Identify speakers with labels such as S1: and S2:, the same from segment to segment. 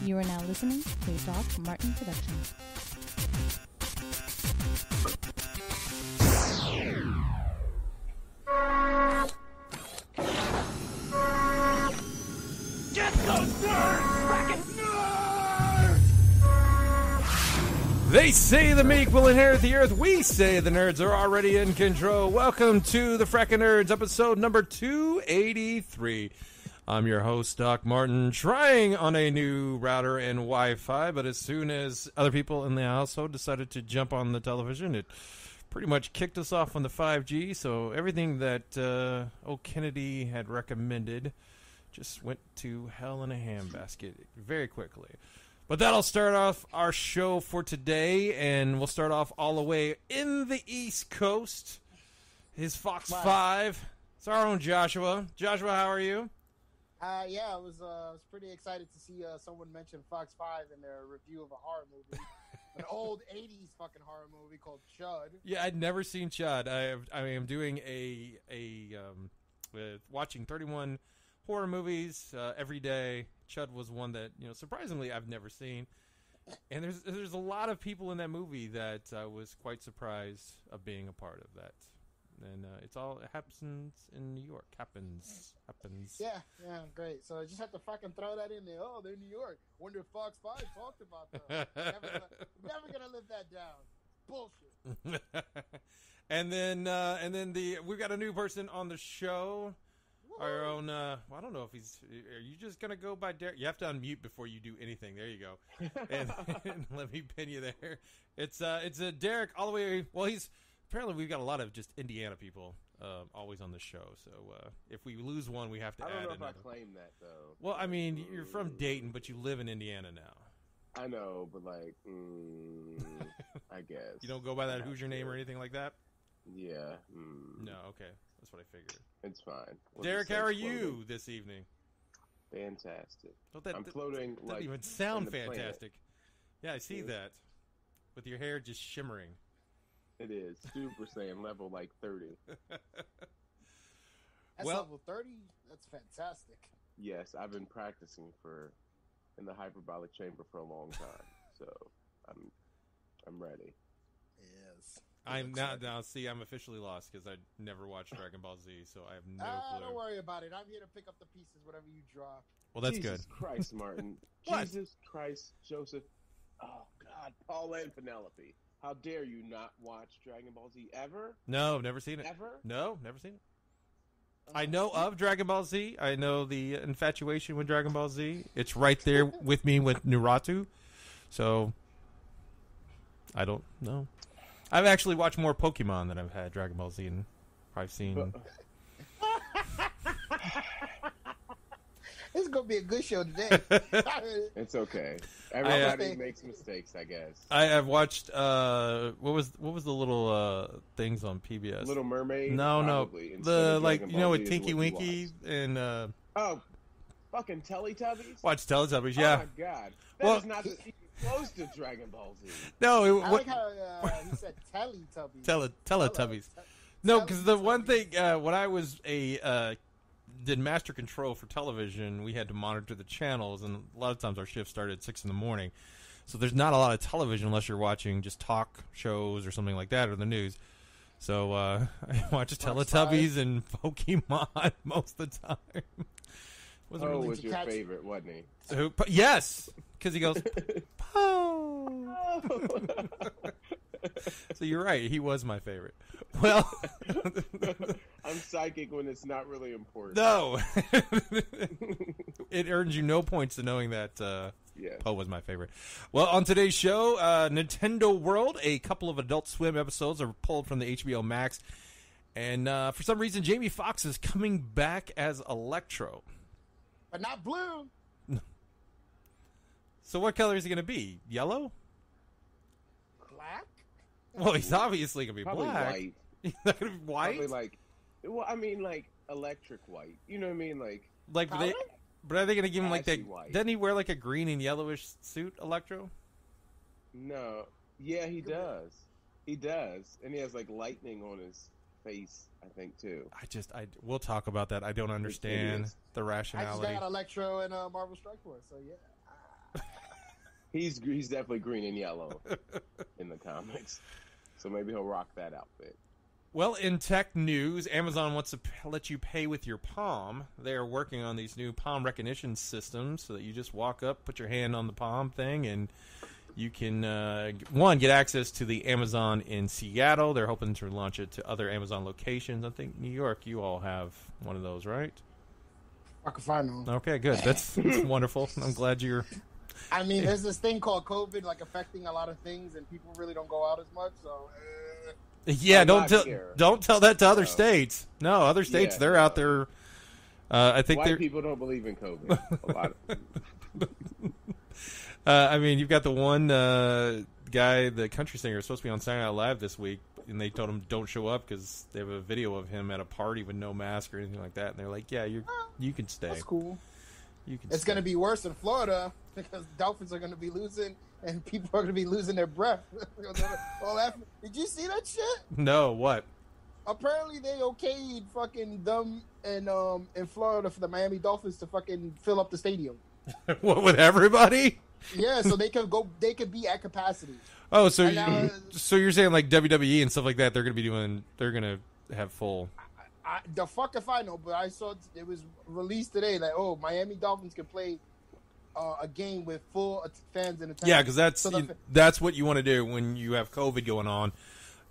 S1: You are now listening to a Doc Martin production.
S2: Get those nerds! Frackin' nerds!
S3: They say the meek will inherit the earth. We say the nerds are already in control. Welcome to the Frackin' Nerds, episode number 283. I'm your host, Doc Martin, trying on a new router and Wi-Fi, but as soon as other people in the household decided to jump on the television, it pretty much kicked us off on the 5G, so everything that Kennedy had recommended just went to hell in a handbasket very quickly. But that'll start off our show for today, and we'll start off all the way in the East Coast. His Fox 5. It's our own Joshua. Joshua, how are you?
S4: I was pretty excited to see someone mention Fox 5 in their review of a horror movie. An old 80s fucking horror movie called Chud.
S3: Yeah, I'd never seen Chud. I am doing watching 31 horror movies every day. Chud was one that, surprisingly I've never seen. And there's a lot of people in that movie that I was quite surprised of being a part of that. And it happens in New York. Happens.
S4: Yeah, great. So I just have to fucking throw that in there. Oh, they're in New York. Wonder if Fox 5 talked about them. Never gonna live that down. Bullshit.
S3: and then we've got a new person on the show. Woo! Our own. I don't know if he's. Are you just gonna go by Derek? You have to unmute before you do anything. There you go. and let me pin you there. It's a Derek all the way. Well, apparently we've got a lot of just Indiana people always on the show. So if we lose one, we have to add another.
S5: I don't know if I claim that, though.
S3: Well, I mean, you're from Dayton, but you live in Indiana now.
S5: I know, but I guess.
S3: You don't go by that Hoosier name or anything like that?
S5: Yeah.
S3: No, okay. That's what I figured.
S5: It's fine.
S3: Derek, how are you this evening?
S5: Fantastic.
S3: Well,
S5: I'm floating
S3: that doesn't even sound fantastic. Yeah, I see that. With your hair just shimmering.
S5: It is. Super Saiyan level 30.
S4: That's level 30? That's fantastic.
S5: Yes, I've been practicing in the hyperbolic chamber for a long time. So I'm ready.
S4: Yes.
S3: I'm now. See, I'm officially lost because I never watched Dragon Ball Z, so I have no clue.
S4: Don't worry about it. I'm here to pick up the pieces, whatever you drop.
S3: Well, that's
S5: Jesus
S3: good.
S5: Christ, Martin.
S3: What?
S5: Jesus Christ, Joseph. Oh God, Paula and Penelope. How dare you not watch Dragon Ball Z ever?
S3: No, never seen it.
S5: Ever?
S3: No, never seen it. I know of Dragon Ball Z. I know the infatuation with Dragon Ball Z. It's right there with me with Naruto. So, I don't know. I've actually watched more Pokemon than I've had Dragon Ball Z, and I've seen...
S4: This is going to be a good show today.
S5: It's okay. Everybody makes mistakes, I guess.
S3: I have watched, what was the little things on PBS?
S5: Little Mermaid?
S3: No.
S5: The,
S3: with Tinky Winky and...
S5: Oh, fucking Teletubbies?
S3: Watch Teletubbies, yeah.
S5: Oh, my God. That is not even close to Dragon Ball Z.
S3: No.
S4: I like how he said Teletubbies.
S3: Teletubbies. No, because the one thing, when I was did master control for television, we had to monitor the channels, and a lot of times our shift started at 6 in the morning. So there's not a lot of television unless you're watching just talk shows or something like that, or the news. So I watched Teletubbies and Pokemon most of the time.
S5: Was your favorite, wasn't he?
S3: Yes, because he goes, "Po." So you're right, he was my favorite. Well,
S5: I'm psychic when it's not really important.
S3: No, it earns you no points to knowing that Poe was my favorite. Well, on today's show, Nintendo World, a couple of Adult Swim episodes are pulled from the HBO Max, and for some reason, Jamie Foxx is coming back as Electro,
S4: but not blue.
S3: So what color is he going to be? Yellow?
S4: Black?
S3: Well, he's obviously going to be
S5: Probably
S3: black.
S5: White.
S3: He's not going to be white?
S5: Probably electric white. You know what I mean?
S3: But are they going to give him that?
S5: White.
S3: Doesn't he wear a green and yellowish suit, Electro?
S5: No. Yeah, he does. He does. And he has lightning on his face, I think, too.
S3: We'll talk about that. I don't understand the
S4: I
S3: rationality.
S4: just got Electro and Marvel Strike Force, so yeah.
S5: He's definitely green and yellow in the comics, so maybe he'll rock that outfit.
S3: Well, in tech news, Amazon wants to let you pay with your palm. They are working on these new palm recognition systems so that you just walk up, put your hand on the palm thing, and you can, get access to the Amazon in Seattle. They're hoping to launch it to other Amazon locations. I think New York, you all have one of those, right?
S4: Fucking fine.
S3: Okay, good. That's wonderful. I'm glad you're...
S4: I mean, there's this thing called COVID, like, affecting a lot of things, and people really don't go out as much, so...
S3: Yeah,
S5: I'm
S3: don't
S5: not here.
S3: don't tell that to other states. No, other states,
S5: Yeah,
S3: they're out there. I think
S5: White people don't believe in COVID. A lot of
S3: I mean, you've got the one guy, the country singer, is supposed to be on Saturday Night Live this week, and they told him don't show up because they have a video of him at a party with no mask or anything like that. And they're like, "Yeah, you can stay.
S4: That's cool.
S3: You can.
S4: It's
S3: stay.
S4: going to be worse in Florida because Dolphins are going to be losing and people are going to be losing their breath. Did you see that shit?
S3: No, what?
S4: Apparently they okayed fucking them in Florida for the Miami Dolphins to fucking fill up the stadium.
S3: What, with everybody?
S4: Yeah, so they could be at capacity.
S3: Oh, so
S4: And now,
S3: so you're saying like WWE and stuff like that? They're going to have full.
S4: the fuck if I know, but I saw it was released today that Miami Dolphins can play a game with full fans in attendance.
S3: Yeah, because that's
S4: So
S3: that's what you want to do when you have COVID going on.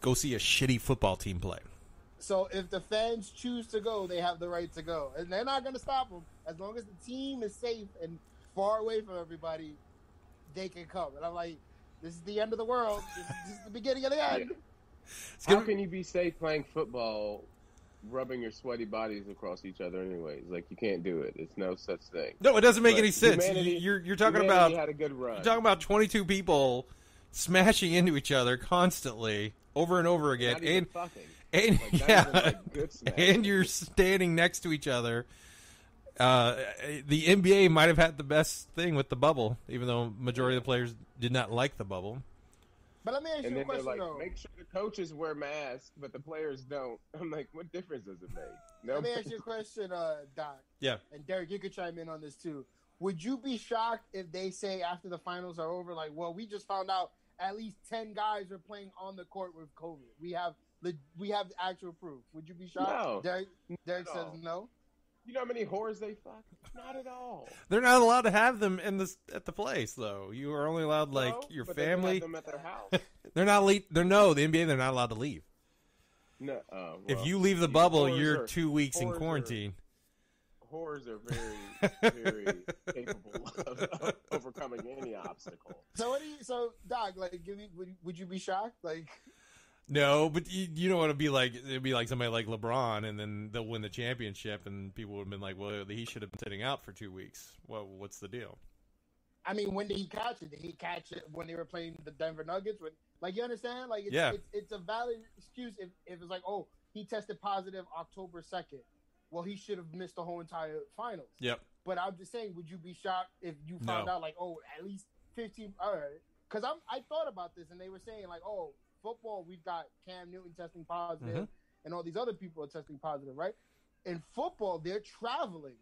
S3: Go see a shitty football team play.
S4: So if the fans choose to go, they have the right to go, and they're not going to stop them as long as the team is safe and far away from everybody. They can come, and I'm like, this is the end of the world. This is the beginning of the end.
S5: How can you be safe playing football, rubbing your sweaty bodies across each other anyways? Like, you can't do it. It's no such thing.
S3: No, it doesn't make
S5: But
S3: any sense.
S5: humanity-
S3: You're talking
S5: humanity
S3: about
S5: had a good run.
S3: you're talking about 22 people smashing into each other constantly over and over again,
S5: Not even fucking.
S3: and
S5: Like, not
S3: yeah,
S5: even, like, good smash.
S3: and you're standing next to each other. The NBA might have had the best thing with the bubble, even though majority of the players did not like the bubble.
S4: But let me ask
S5: And
S4: you a
S5: then they're
S4: question
S5: like,
S4: though.
S5: make sure the coaches wear masks, but the players don't. I'm like, what difference does it make? No.
S4: Let me ask you a question, Doc.
S3: Yeah.
S4: And Derek, you could chime in on this too. Would you be shocked if they say after the finals are over, like, well, we just found out at least 10 guys are playing on the court with COVID. We have actual proof. Would you be shocked?
S5: No.
S4: Derek
S5: No.
S4: says no.
S5: You know how many whores they fuck? Not at all.
S3: They're not allowed to have them at the place though. You are only allowed like
S5: No,
S3: your
S5: but they can have
S3: family.
S5: them at their house.
S3: They're not the NBA. They're not allowed to leave.
S5: No.
S3: If
S5: well,
S3: you leave the bubble,
S5: whores
S3: you're
S5: are-
S3: 2 weeks in
S5: whores are-
S3: quarantine.
S5: Whores are very, very capable of overcoming any obstacle.
S4: So Doc, like, would you be shocked? Like,
S3: No, but you don't want to be like, it'd be like somebody like LeBron, and then they'll win the championship, and people would have been like, well, he should have been sitting out for 2 weeks. Well, what's the deal?
S4: I mean, when did he catch it? Did he catch it when they were playing the Denver Nuggets? Like, you understand? Like, it's a valid excuse if it's like, oh, he tested positive October 2nd. Well, he should have missed the whole entire finals.
S3: Yep.
S4: But I'm just saying, would you be shocked if you found out, like, oh, at least 15? All right. Because I thought about this, and they were saying, like, oh, football, we've got Cam Newton testing positive, and all these other people are testing positive, right? In football, they're traveling.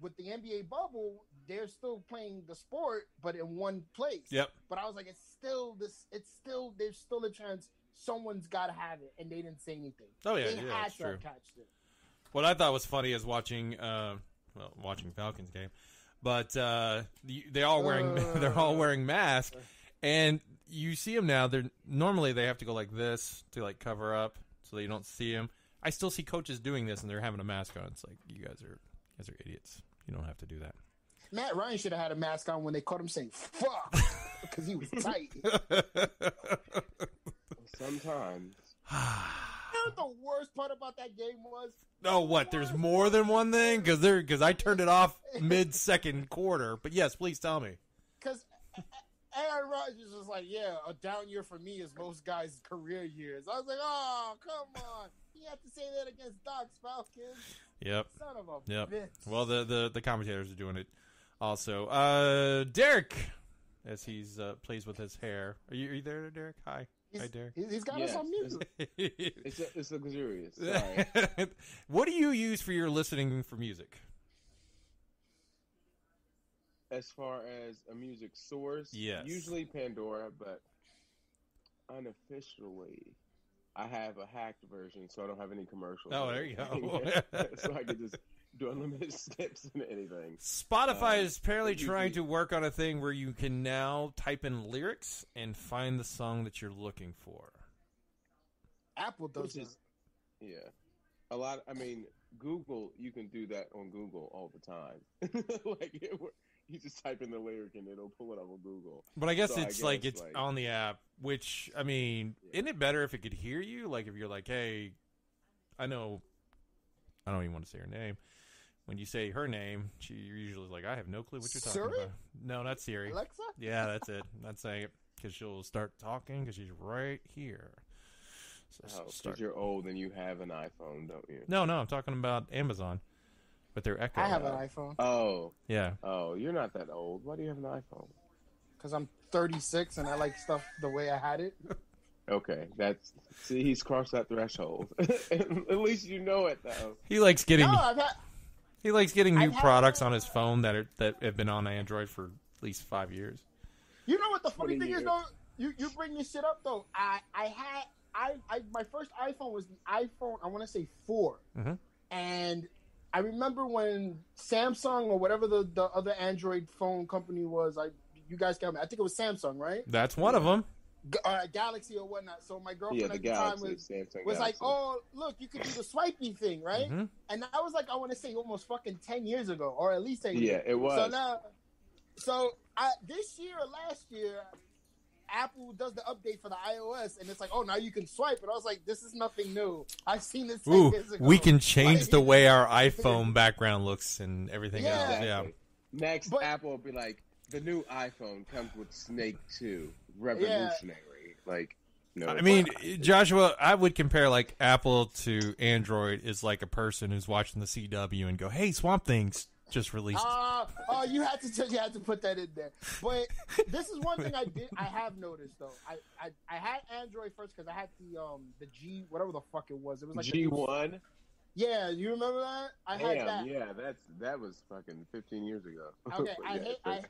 S4: With the NBA bubble, they're still playing the sport, but in one place.
S3: Yep.
S4: But I was like, there's still a chance someone's got to have it, and they didn't say anything.
S3: Oh, yeah,
S4: they
S3: yeah,
S4: had
S3: that's
S4: to
S3: true.
S4: have catched it.
S3: What I thought was funny is watching Falcons game, but they're all wearing masks, and you see them now. Normally they have to go like this to like cover up so that you don't see them. I still see coaches doing this, and they're having a mask on. It's like, you guys are idiots. You don't have to do that.
S4: Matt Ryan should have had a mask on when they caught him saying "fuck" because he was tight.
S5: Sometimes.
S4: You know what the worst part about that game was?
S3: Oh, what? There's more than one thing? Because I turned it off mid-second quarter. But yes, please tell me.
S4: Because Aaron Rodgers was like, yeah, a down year for me is most guys' career years. I was like, oh, come on. You have to say that against Doc's Falcons.
S3: Yep.
S4: Son of a
S3: Yep.
S4: bitch.
S3: Well, the commentators are doing it also. Derek, as he's plays with his hair. Are you there, Derek? Hi, Derek.
S4: He's got us on mute.
S5: It's luxurious. Sorry.
S3: What do you use for your listening for music?
S5: as far as a music source,
S3: Yes.
S5: usually Pandora, but unofficially, I have a hacked version, so I don't have any commercials.
S3: Oh,
S5: or
S3: there you go.
S5: anything. So I could just do unlimited skips and anything.
S3: Spotify is apparently
S5: usually-
S3: trying to work on a thing where you can now type in lyrics and find the song that you're looking for.
S4: Apple does
S5: Which
S4: that.
S5: is, yeah. A lot, I mean, Google, you can do that on Google all the time. You just type in the lyric and it'll pull it up on Google.
S3: But I guess
S5: So I
S3: it's like
S5: guess,
S3: it's
S5: like-
S3: on the app, which, I mean, isn't it better if it could hear you? Like if you're like, hey, I don't even want to say her name. When you say her name, you're usually like, I have no clue what you're talking
S4: Siri?
S3: about. No, not Siri.
S4: Alexa?
S3: Yeah, that's it. Not saying it because she'll start talking because she's right here. So
S5: Oh,
S3: start.
S5: because you're old and you have an iPhone, don't you?
S3: No, I'm talking about Amazon with their Echo.
S4: I have an iPhone
S5: Oh,
S3: Yeah.
S5: you're not that old. Why do you have an iPhone?
S4: because I'm 36 and I like stuff the way I had it.
S5: Okay, he's crossed that threshold. At least you know it though.
S3: He likes getting
S4: No, I've had.
S3: new
S4: I've had-
S3: products on his phone that have been on Android for at least 5 years.
S4: You know what the funny
S5: 20
S4: thing is
S5: years.
S4: though? You bring this shit up though. My first iPhone was the iPhone, I want to say 4.
S3: Mhm.
S4: And I remember when Samsung or whatever the other Android phone company was, you guys got me. I think it was Samsung, right?
S3: That's one of them.
S4: Galaxy or whatnot. So my girlfriend
S5: Yeah, the
S4: at the time
S5: Galaxy,
S4: was
S5: Samsung
S4: like,
S5: Galaxy.
S4: oh, look, you could do the swiping thing, right?
S3: Mhm.
S4: And that was like, I want to say almost fucking 10 years ago, or at least 10 years.
S5: Yeah, it was.
S4: So this year or last year, Apple does the update for the iOS, and it's like, oh, now you can swipe. And I was like, this is nothing new. I've seen this 10
S3: Ooh,
S4: years ago.
S3: we can change
S4: Like,
S3: the way our iPhone background looks and everything
S4: Yeah.
S3: else. Yeah.
S5: Exactly. Next,
S4: But-
S5: Apple will be like, the new iPhone comes with Snake 2. Revolutionary. Like, no.
S3: I mean, Joshua, I would compare like Apple to Android is like a person who's watching the CW and go, "Hey, Swamp Thing's just released."
S4: You had to put that in there. But this is one thing I have noticed though. I had Android first because I had the G, whatever the fuck it was. It was like
S5: G1.
S4: Yeah, you remember that? I had
S5: Damn,
S4: that.
S5: yeah, that was fucking 15 years ago.
S4: Okay,
S5: But yeah,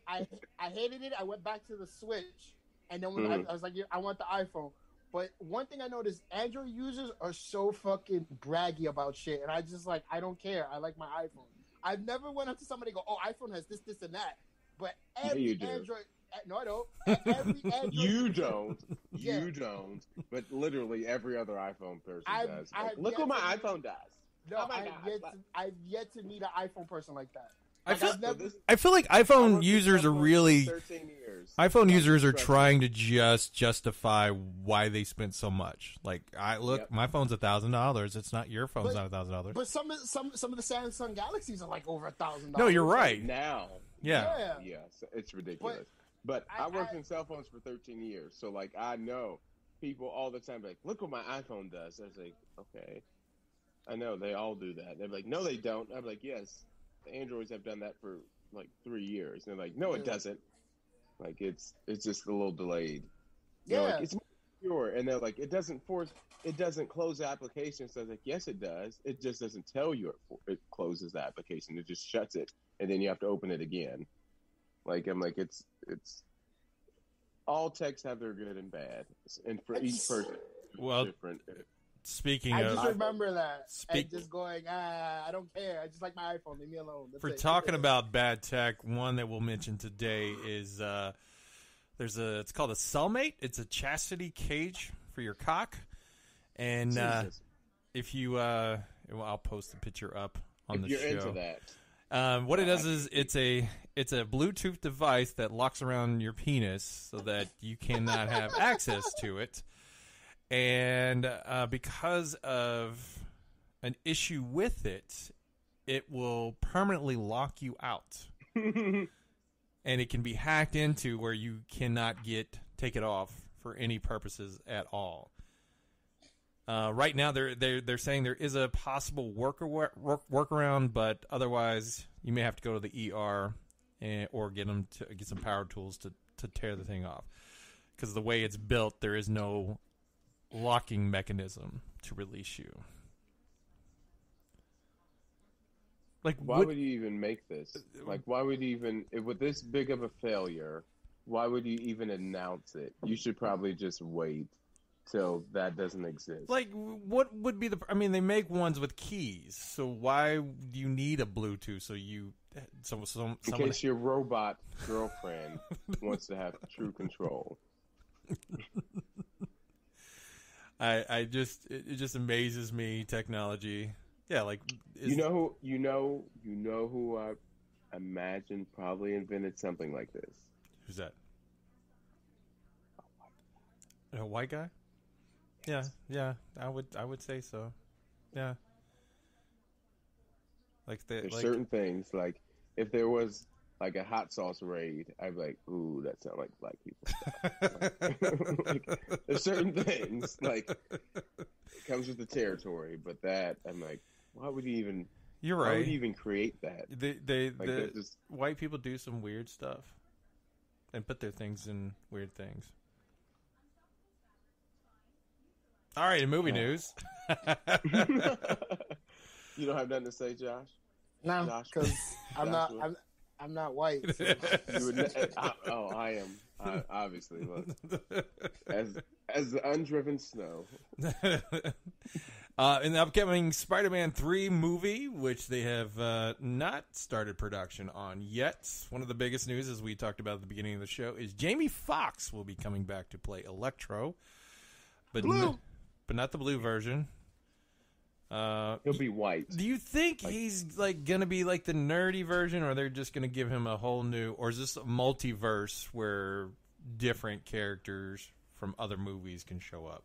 S4: I hated it. I went back to the Switch, and then when
S5: Mhm.
S4: I was like, yeah, I want the iPhone. But one thing I noticed, Android users are so fucking braggy about shit, and I just like, I don't care. I like my iPhone. I've never went up to somebody and go, oh, iPhone has this, this, and that. But every
S5: you do.
S4: Android, no, I don't. Every Android,
S5: You don't.
S4: Yeah.
S5: You don't. But literally every other iPhone person does.
S4: I
S5: Like,
S4: have
S5: look
S4: yet
S5: what my
S4: to-
S5: iPhone does.
S4: No,
S5: Oh my God.
S4: I've yet to meet an iPhone person like that.
S3: I
S4: Like,
S3: feel-
S4: I've never.
S3: I feel like
S5: I
S3: iPhone
S5: worked
S3: users
S5: with
S3: are
S5: Apple for
S3: really
S5: 13 years.
S3: iPhone
S5: Yeah,
S3: users are
S5: trust
S3: trying to just justify why they spent so much. Like,
S5: Yep.
S3: my phone's $1,000. It's not your phone's
S4: But-
S3: not $1,000.
S4: But some of the Samsung Galaxies are like over $1,000.
S3: No, you're right.
S5: Now.
S3: Yeah.
S5: Yes, it's ridiculous. But
S4: I-
S5: I worked in cell phones for 13 years, so like I know people all the time like, look what my iPhone does. I was like, okay, I know they all do that. They're like, no, they don't. I'm like, yes, the Androids have done that for like 3 years. And they're like, no, it
S4: Yeah.
S5: doesn't. Like it's just a little delayed. They're
S4: Yeah.
S5: like, it's more secure, and they're like, it doesn't close the application. So I was like, yes, it does. It just doesn't tell you it closes the application. It just shuts it, and then you have to open it again. Like I'm like, it's all techs have their good and bad, and for each person, it's
S3: Well,
S5: different.
S3: Speaking
S4: I
S3: of,
S4: just remember that.
S3: Speak-
S4: And just going, I don't care. I just like my iPhone. Leave me alone. That's
S3: for
S4: it.
S3: talking about bad tech, one that we'll mention today is it's called a Cellmate. It's a chastity cage for your cock, and
S5: Jesus.
S3: if you well, I'll post the picture up on
S5: If
S3: the
S5: you're
S3: show.
S5: into that,
S3: What it does is it's a Bluetooth device that locks around your penis so that you cannot have access to it. And because of an issue with it, it will permanently lock you out. And it can be hacked into where you cannot take it off for any purposes at all. Right now, they're saying there is a possible workaround, but otherwise, you may have to go to the ER or get some power tools to tear the thing off. Because the way it's built, there is no locking mechanism to release you. Like,
S5: why would you even make this? Like, why would you even, with this big of a failure, why would you even announce it? You should probably just wait till that doesn't exist.
S3: Like, what would be the? I mean, they make ones with keys, so why do you need a Bluetooth? In
S5: case your robot girlfriend wants to have true control.
S3: it just amazes me, technology. Yeah, like
S5: you know who I imagine probably invented something like this.
S3: Who's that? A white guy? Yeah, I would say so. Yeah.
S5: There's certain things, like if there was like a hot sauce raid, I'd be like, ooh, that sounds like black people stuff. Like, there's certain things, like it comes with the territory, but that I'm like, why would you even?
S3: You're right.
S5: Why would you even create that?
S3: The white people do some weird stuff and put their things in weird things. All right, in movie news.
S5: You don't have nothing to say, Josh?
S4: No, because I'm not white. So.
S5: I am. Obviously, look, as the undriven snow.
S3: In the upcoming Spider-Man 3 movie, which they have not started production on yet, one of the biggest news, as we talked about at the beginning of the show, is Jamie Foxx will be coming back to play Electro, but not the blue version.
S5: He'll be white.
S3: Do you think he's like gonna be like the nerdy version, or they're just gonna give him a whole new, or is this a multiverse where different characters from other movies can show up?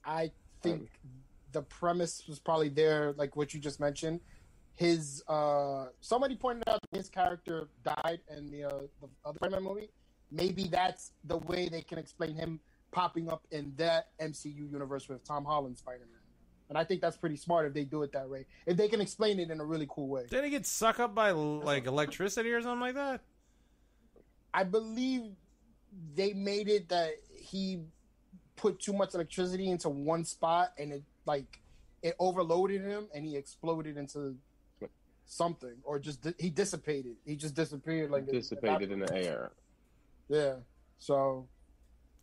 S4: I think the premise was probably there, like what you just mentioned. His somebody pointed out his character died in the other Spider-Man movie. Maybe that's the way they can explain him popping up in that MCU universe with Tom Holland's Spider-Man. And I think that's pretty smart if they do it that way. If they can explain it in a really cool way.
S3: Did he get sucked up by like electricity or something like that?
S4: I believe they made it that he put too much electricity into one spot and it overloaded him and he exploded into something, or just he dissipated. He just disappeared, like
S5: dissipated in the air.
S4: Yeah. So.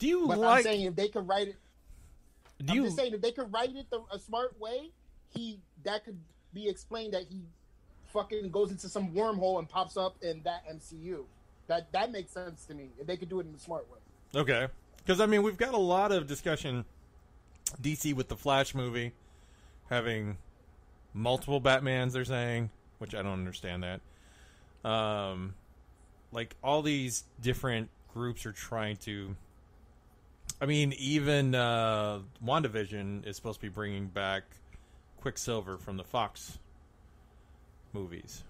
S4: I'm saying if they could write it. Just saying if they could write it a smart way, that could be explained that he fucking goes into some wormhole and pops up in that MCU. That makes sense to me if they could do it in a smart way.
S3: Okay, because I mean we've got a lot of discussion. DC with the Flash movie having multiple Batmans, they're saying, which I don't understand that. Like all these different groups are trying to. I mean, even WandaVision is supposed to be bringing back Quicksilver from the Fox movies.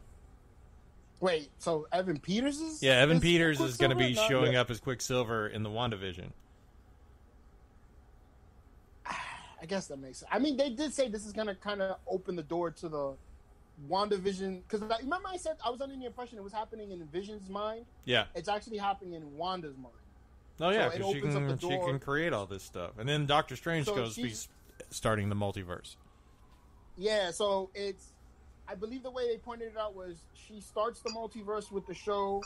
S4: Wait, so Evan Peters is?
S3: Yeah, Evan Peters is going to be showing up as Quicksilver in the WandaVision.
S4: I guess that makes sense. I mean, they did say this is going to kind of open the door to the WandaVision. Because remember I said I was under the impression it was happening in Vision's mind?
S3: Yeah.
S4: It's actually happening in Wanda's mind.
S3: Oh, yeah, because she can create all this stuff. And then Doctor Strange goes to be starting the multiverse. Yeah,
S4: so it's... I believe the way they pointed it out was she starts the multiverse with the show,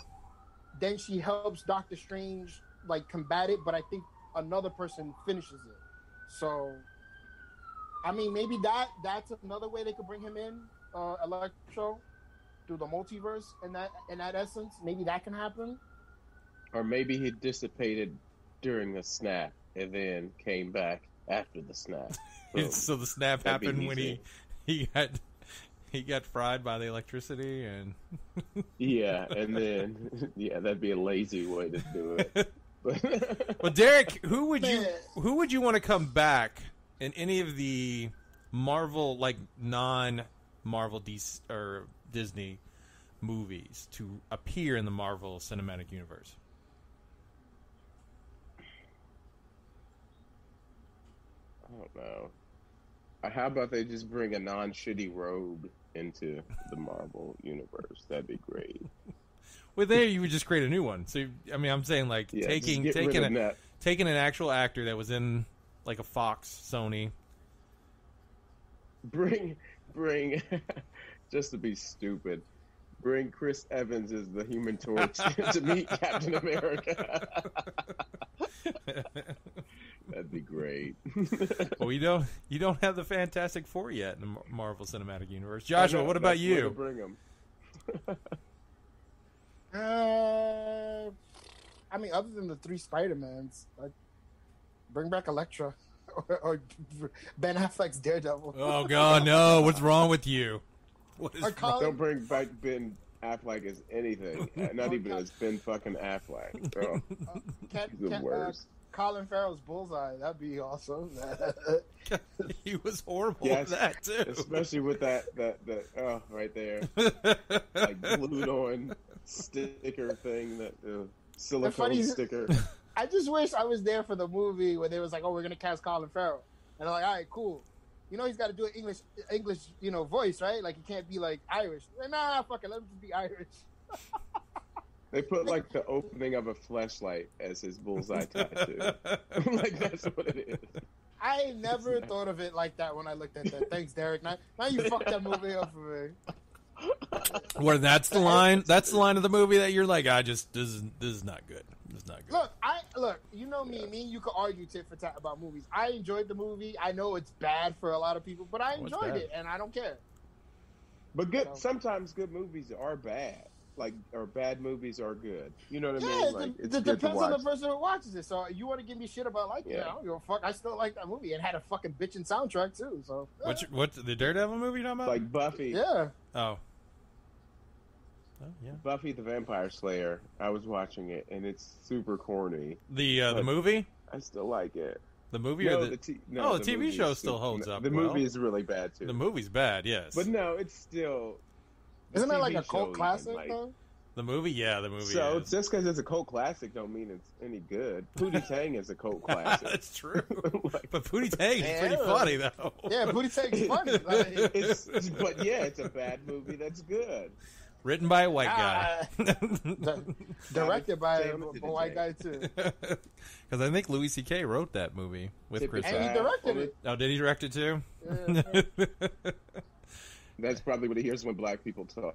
S4: then she helps Doctor Strange, combat it, but I think another person finishes it. So, I mean, maybe that's another way they could bring him in, Electro, through the multiverse in that essence. Maybe that can happen.
S5: Or maybe he dissipated during the snap and then came back after the snap.
S3: So the snap happened when he got fried by the electricity and
S5: yeah, and then that'd be a lazy way to do it.
S3: Well, Derek, who would you want to come back in any of the Marvel, non-Marvel or Disney movies to appear in the Marvel Cinematic Universe?
S5: I don't know. How about they just bring a non-shitty Rogue into the Marvel universe? That'd be great.
S3: Well, there you would just create a new one. So, I mean, I'm saying taking an actual actor that was in a Fox, Sony.
S5: Bring just to be stupid. Bring Chris Evans as the Human Torch to meet Captain America. That'd be great.
S3: Well, you don't have the Fantastic Four yet in the Marvel Cinematic Universe. Joshua, what about you?
S5: Bring them.
S4: I mean, other than the 3 Spider-Mans, like, bring back Elektra or Ben Affleck's Daredevil.
S3: Oh God, no! What's wrong with you? What is
S4: Or Colin,
S5: Don't bring back Ben Affleck as anything. Not even as Ben fucking Affleck. Oh, the worst.
S4: Colin Farrell's Bullseye. That'd be awesome.
S3: He was horrible
S5: Yes,
S3: at that too.
S5: especially with that right there, like glued on sticker thing, that silicone
S4: funny-
S5: sticker.
S4: I just wish I was there for the movie where they was like, "Oh, we're gonna cast Colin Farrell," and I'm like, "All right, cool." You know, he's got to do an English, voice, right? Like, he can't be like Irish. Like, nah, fuck it, let him just be Irish.
S5: They put like the opening of a fleshlight as his bullseye tattoo. Like that's what it is.
S4: I never thought of it like that when I looked at that. Thanks, Derek. Now you fucked that movie up for me.
S3: Where that's the line? That's the line of the movie that you're like, this is not good. This is not good.
S4: Look. You know me. Me and you could argue tit for tat about movies. I enjoyed the movie. I know it's bad for a lot of people, but I enjoyed it, and I don't care.
S5: But sometimes good movies are bad. Or bad movies are good. You know what I
S4: Yeah,
S5: mean? Like, it's
S4: it
S5: good to
S4: depends on the
S5: watch.
S4: person who watches it. So you want to give me shit about liking it? I don't give a fuck. I still like that movie. It had a fucking bitchin' soundtrack too. So
S3: What's the Daredevil movie you're talking about?
S5: Like Buffy.
S4: yeah.
S3: Oh, yeah.
S5: Buffy the Vampire Slayer. I was watching it, and it's super corny.
S3: The movie,
S5: I still like it.
S3: the movie,
S5: No,
S3: or the
S5: the
S3: TV
S5: movie
S3: show
S5: is
S3: still
S5: super-
S3: holds up.
S5: The
S3: well.
S5: movie is really bad too.
S3: The movie's bad, yes.
S5: But no, it's still. the
S4: Isn't that like
S5: TV
S4: a cult
S5: show
S4: classic
S5: even,
S4: though?
S3: The movie, yeah, the movie.
S5: So
S3: is.
S5: just because it's a cult classic don't mean it's any good. Pootie Tang is a cult classic.
S3: That's true.
S5: Like,
S3: But Pootie Tang is pretty
S4: Yeah.
S3: funny though.
S4: Yeah, Booty Tank's funny. Like,
S5: but yeah, it's a bad movie that's good.
S3: Written by a white guy.
S4: directed by a
S5: Damn it,
S4: white guy too.
S3: Because I think Louis C.K. wrote that movie with Chris
S4: And he
S3: Rock.
S4: directed it.
S3: Oh, did he direct it too?
S4: Yeah.
S5: That's probably what he hears when black people talk.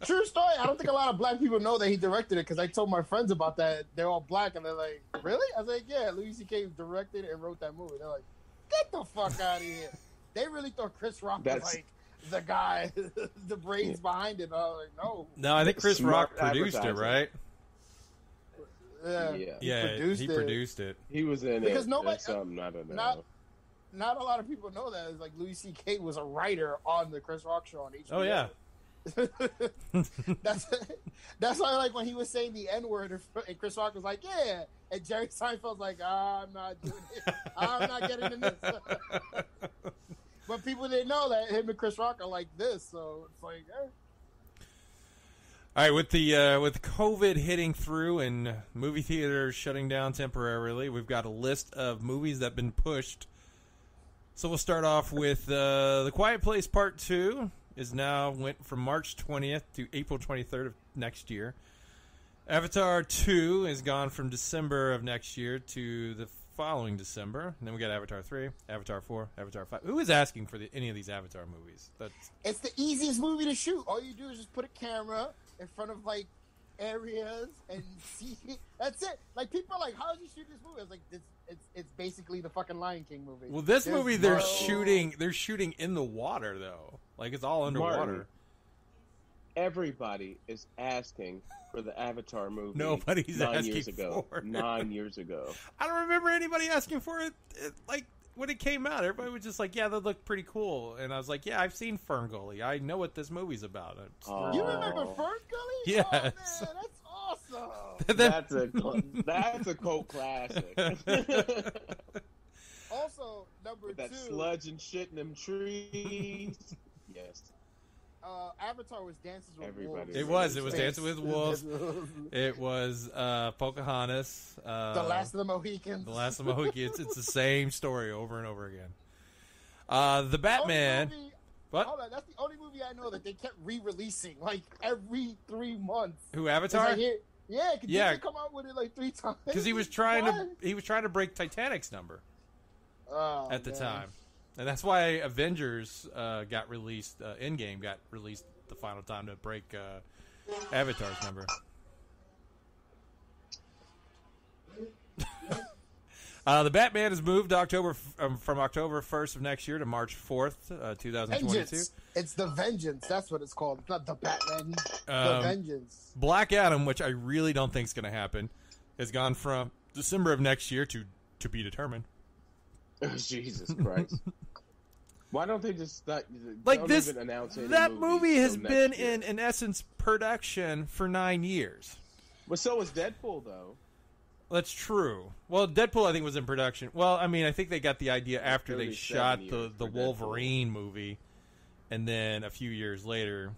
S4: True story. I don't think a lot of black people know that he directed it because I told my friends about that. They're all black and they're like, "Really?" I was like, "Yeah, Louis C.K. directed and wrote that movie." They're like, "Get the fuck out of here!" They really thought Chris Rock was
S5: That's-
S4: like the guy, the brains behind it. I was like, "No."
S3: No, I think Chris
S5: Smart
S3: Rock produced it,
S5: advertising.
S3: right?
S4: Yeah,
S5: Yeah.
S3: Yeah,
S4: produced
S3: he
S4: it.
S3: produced it.
S5: He was in
S4: Because
S5: it.
S4: nobody-
S5: or something. I don't know.
S4: Not a lot of people know that. It's like Louis C.K. was a writer on the Chris Rock show on HBO.
S3: Oh yeah.
S4: That's why, like, when he was saying the N-word and Chris Rock was like, "Yeah," and Jerry Seinfeld's like, "I'm not doing it. I'm not getting in this." But people didn't know that him and Chris Rock are like this, so it's like,
S3: All right, with COVID hitting through and movie theaters shutting down temporarily, we've got a list of movies that have been pushed. So we'll start off with The Quiet Place Part 2 is now went from March 20th to April 23rd of next year. Avatar 2 is gone from December of next year to the following December. And then we got Avatar 3, Avatar 4, Avatar 5. Who is asking for any of these Avatar movies?
S4: it's the easiest movie to shoot. All you do is just put a camera in front of, like, areas and see. That's it. Like, people are like, "How did you shoot this movie?" I was like, it's basically the fucking Lion King movie.
S3: Well, this
S4: There's
S3: movie
S4: no-
S3: they're shooting in the water though. Like it's all underwater.
S5: Martin. Everybody is asking for the Avatar movie.
S3: Nobody's
S5: 9
S3: asking
S5: years ago.
S3: for it.
S5: 9 years ago.
S3: I don't remember anybody asking for it. Like when it came out, everybody was just like, "Yeah, that looked pretty cool." And I was like, "Yeah, I've seen Ferngully. I know what this movie's about."
S5: Oh.
S4: You remember Fern Gully?
S3: Yes.
S4: Oh, man, that's awesome.
S5: That's a cult classic.
S4: Also, number
S5: With that
S4: 2,
S5: sludge and shit in them trees. Yes.
S4: Avatar was Dances with
S5: Everybody
S4: Wolves.
S3: It was Dancing with Wolves. It was Pocahontas.
S4: The Last of the Mohicans.
S3: The Last of the Mohicans. It's the same story over and over again. The Batman.
S4: Only movie-
S3: What?
S4: Hold on, that's the only movie I know that they kept re-releasing like every 3 months.
S3: Who,
S4: It's
S3: Avatar?
S4: like, yeah, could
S3: Yeah.
S4: Disney come out with it like 3 times?
S3: Because he was trying to break Titanic's number
S4: Oh,
S3: at the
S4: man.
S3: time. And that's why Avengers got released. Endgame got released the final time to break Avatar's number. The Batman is moved to from October 1st of next year to March 4th, 2022.
S4: Vengeance. It's the Vengeance. That's what it's called. It's not the Batman. The Vengeance.
S3: Black Adam, which I really don't think is going to happen, has gone from December of next year to be determined.
S5: Jesus Christ. Why don't they just don't even announce any
S3: that movie has been
S5: year?
S3: in essence production for 9 years.
S5: But so was Deadpool, though.
S3: That's true. Well, Deadpool, I think, was in production. Well, I mean, I think they got the idea after they shot the Wolverine movie, and then a few years later,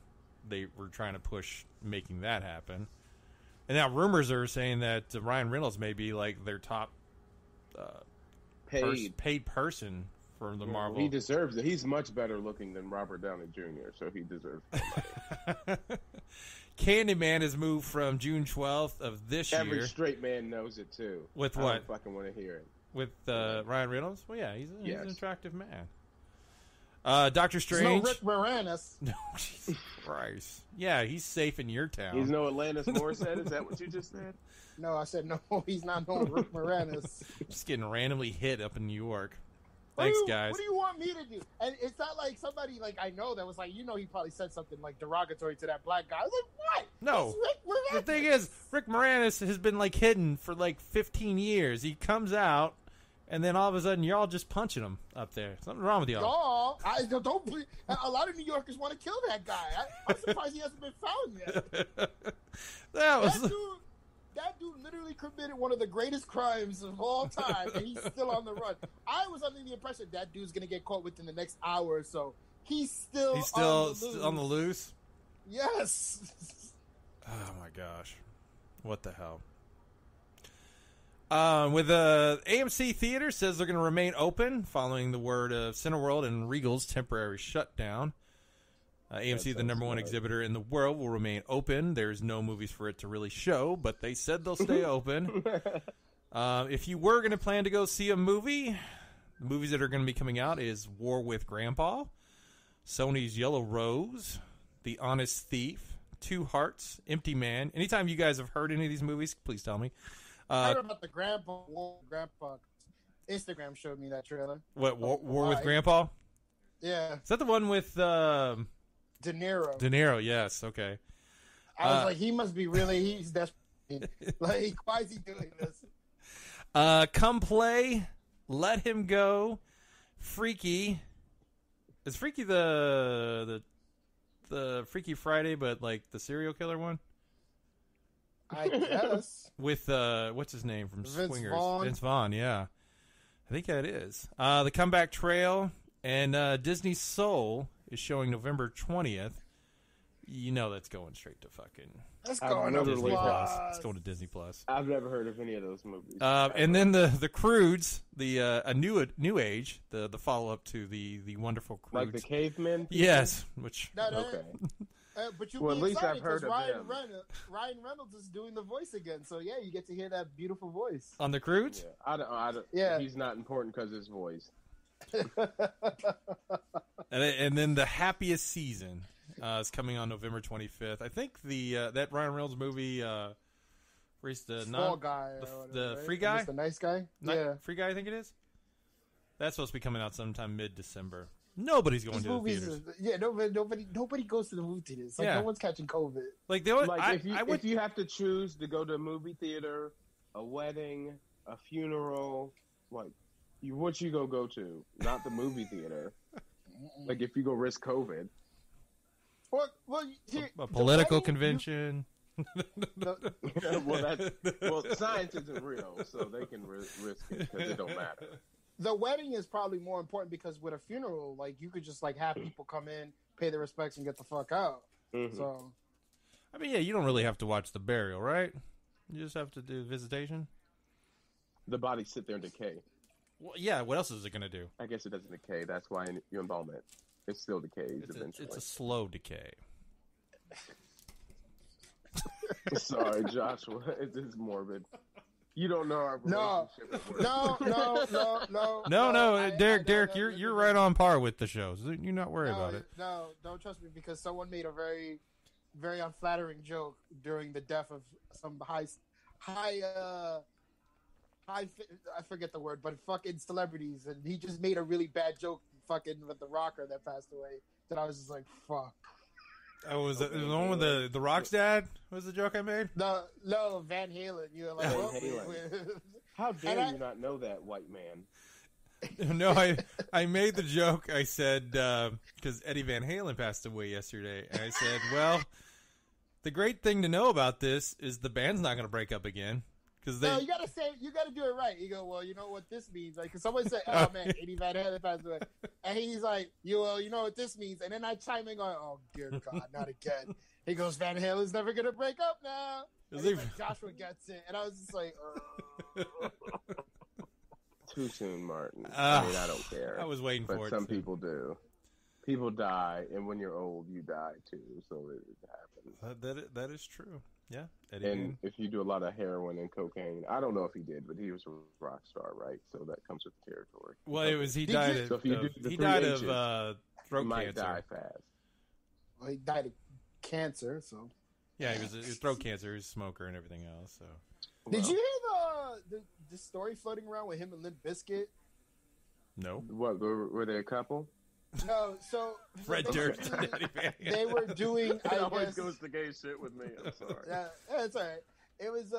S3: they were trying to push making that happen. And now rumors are saying that Ryan Reynolds may be like their top paid person for the Marvel.
S5: He deserves it. He's much better looking than Robert Downey Jr., so he deserves it.
S3: Candyman has moved from June 12th of this year.
S5: Every straight man knows it, too.
S3: With
S5: I
S3: what?
S5: don't fucking want to hear it.
S3: With Ryan Reynolds? Well, yeah, he's an attractive man. Doctor
S4: There's
S3: Strange.
S4: no Rick Moranis.
S3: No, Jesus Christ. Yeah, he's safe in your town.
S5: He's no Alanis Morissette? Is that what you just said?
S4: No, I said no. He's not no Rick Moranis.
S3: Just getting randomly hit up in New York. Thanks, guys.
S4: What do you want me to do? And it's not like somebody like I know that was like, he probably said something like derogatory to that black guy. I was like, what?
S3: No. The thing is, Rick Moranis has been like hidden for like 15 years. He comes out, and then all of a sudden, you're all just punching him up there. Something wrong with y'all.
S4: No, don't. A lot of New Yorkers want to kill that guy. I'm surprised he hasn't been found yet. That dude literally committed one of the greatest crimes of all time, and he's still on the run. I was under the impression that dude's going to get caught within the next hour or so. He's still
S3: on the loose?
S4: Yes.
S3: Oh, my gosh. What the hell? With AMC Theater says they're going to remain open following the word of Cineworld and Regal's temporary shutdown. AMC, the number one exhibitor in the world, will remain open. There's no movies for it to really show, but they said they'll stay open. If you were going to plan to go see a movie, the movies that are going to be coming out is War with Grandpa, Sony's Yellow Rose, The Honest Thief, Two Hearts, Empty Man. Anytime you guys have heard any of these movies, please tell me.
S4: I heard about the War with Grandpa. Instagram showed me that trailer.
S3: What, War with Grandpa?
S4: Yeah.
S3: Is that the one with...
S4: De Niro.
S3: De Niro, yes, okay.
S4: I was like, he must be he's desperate. Like, why is he doing this?
S3: Come Play, Let Him Go, Freaky. Is Freaky the Freaky Friday, but like the serial killer one?
S4: I guess.
S3: With, what's his name from Swingers?
S4: Vaughn.
S3: Vince Vaughn, yeah. I think that is. The Comeback Trail and Disney Soul is showing November 20th. You know that's going straight to fucking...
S4: That's going to
S3: Disney Plus. It's going to Disney Plus.
S5: I've never heard of any of those movies.
S3: And then the Croods, a new age, the follow-up to the wonderful Croods.
S5: Like the cavemen?
S3: Yes, which...
S5: Okay.
S4: But
S5: Well, at least I've heard of them.
S4: Ryan Reynolds is doing the voice again, so yeah, you get to hear that beautiful voice.
S3: On the Croods?
S5: Yeah, I don't,
S4: yeah.
S5: He's not important because of his voice.
S3: And then The Happiest Season is coming on November 25th. I think that Ryan Reynolds movie, where he's the
S4: guy,
S3: the
S4: right?
S3: free guy,
S4: the nice guy, yeah,
S3: free guy. I think it is. That's supposed to be coming out sometime mid-December. Nobody's going to the theaters.
S4: Nobody goes to the movie theaters. Like, no one's catching COVID.
S3: Like
S5: if you have to choose to go to a movie theater, a wedding, a funeral, like. What you go to? Not the movie theater. Like if you go risk COVID.
S4: Well,
S3: a political convention.
S5: Well, science isn't real, so they can risk it because it don't matter.
S4: The wedding is probably more important because with a funeral, like you could just like have people come in, pay their respects, and get the fuck out. Mm-hmm. So,
S3: I mean, yeah, you don't really have to watch the burial, right? You just have to do visitation.
S5: The bodies sit there and decay.
S3: Well, yeah, what else is it going to do?
S5: I guess it doesn't decay. That's why you embalm it. It still decays eventually.
S3: It's a slow decay.
S5: Sorry, Joshua. It is morbid. You don't know our
S4: No,
S5: relationship at work.
S4: no.
S3: Derek, you're right on par with the shows. You're not worried about it.
S4: No, don't trust me because someone made a very, very unflattering joke during the death of some I forget the word, but fucking celebrities, and he just made a really bad joke fucking with the rocker that passed away. That I was just like, fuck.
S3: Oh, was it the one with the Rock's dad? Was the joke I made?
S4: No, Van Halen. You were like,
S5: Van
S4: what?
S5: Halen. How dare you not know that, white man?
S3: No, I made the joke. I said because Eddie Van Halen passed away yesterday, and I said, well, the great thing to know about this is the band's not going to break up again.
S4: No, you gotta do it right. You go, well, you know what this means, like, cause someone said, "Oh man, Eddie Van Halen passed away," and he's like, you know what this means," and then I chime in going, "Oh dear God, not again." He goes, "Van Halen's never gonna break up now." And he's like, Joshua gets it, and I was just like,
S5: Too soon, Martin. I mean, I don't care.
S3: I was waiting for it.
S5: But some people do. People die, and when you're old, you die too. So it happens.
S3: That is true. Yeah, Eddie.
S5: And if you do a lot of heroin and cocaine, I don't know if he did, but he was a rock star, right? So that comes with the territory.
S3: Well, it was he died of throat
S5: might
S3: cancer.
S5: Die fast.
S4: Well, he died of cancer, so.
S3: Yeah, it was throat cancer. He was a smoker and everything else. So.
S4: Did you hear the story floating around with him and Limp Bizkit?
S3: No.
S5: What, were they a couple?
S4: No, so
S3: Fred Durst.
S4: They were doing.
S5: It always goes to gay shit with me. I'm sorry.
S4: Yeah, it's all right. It was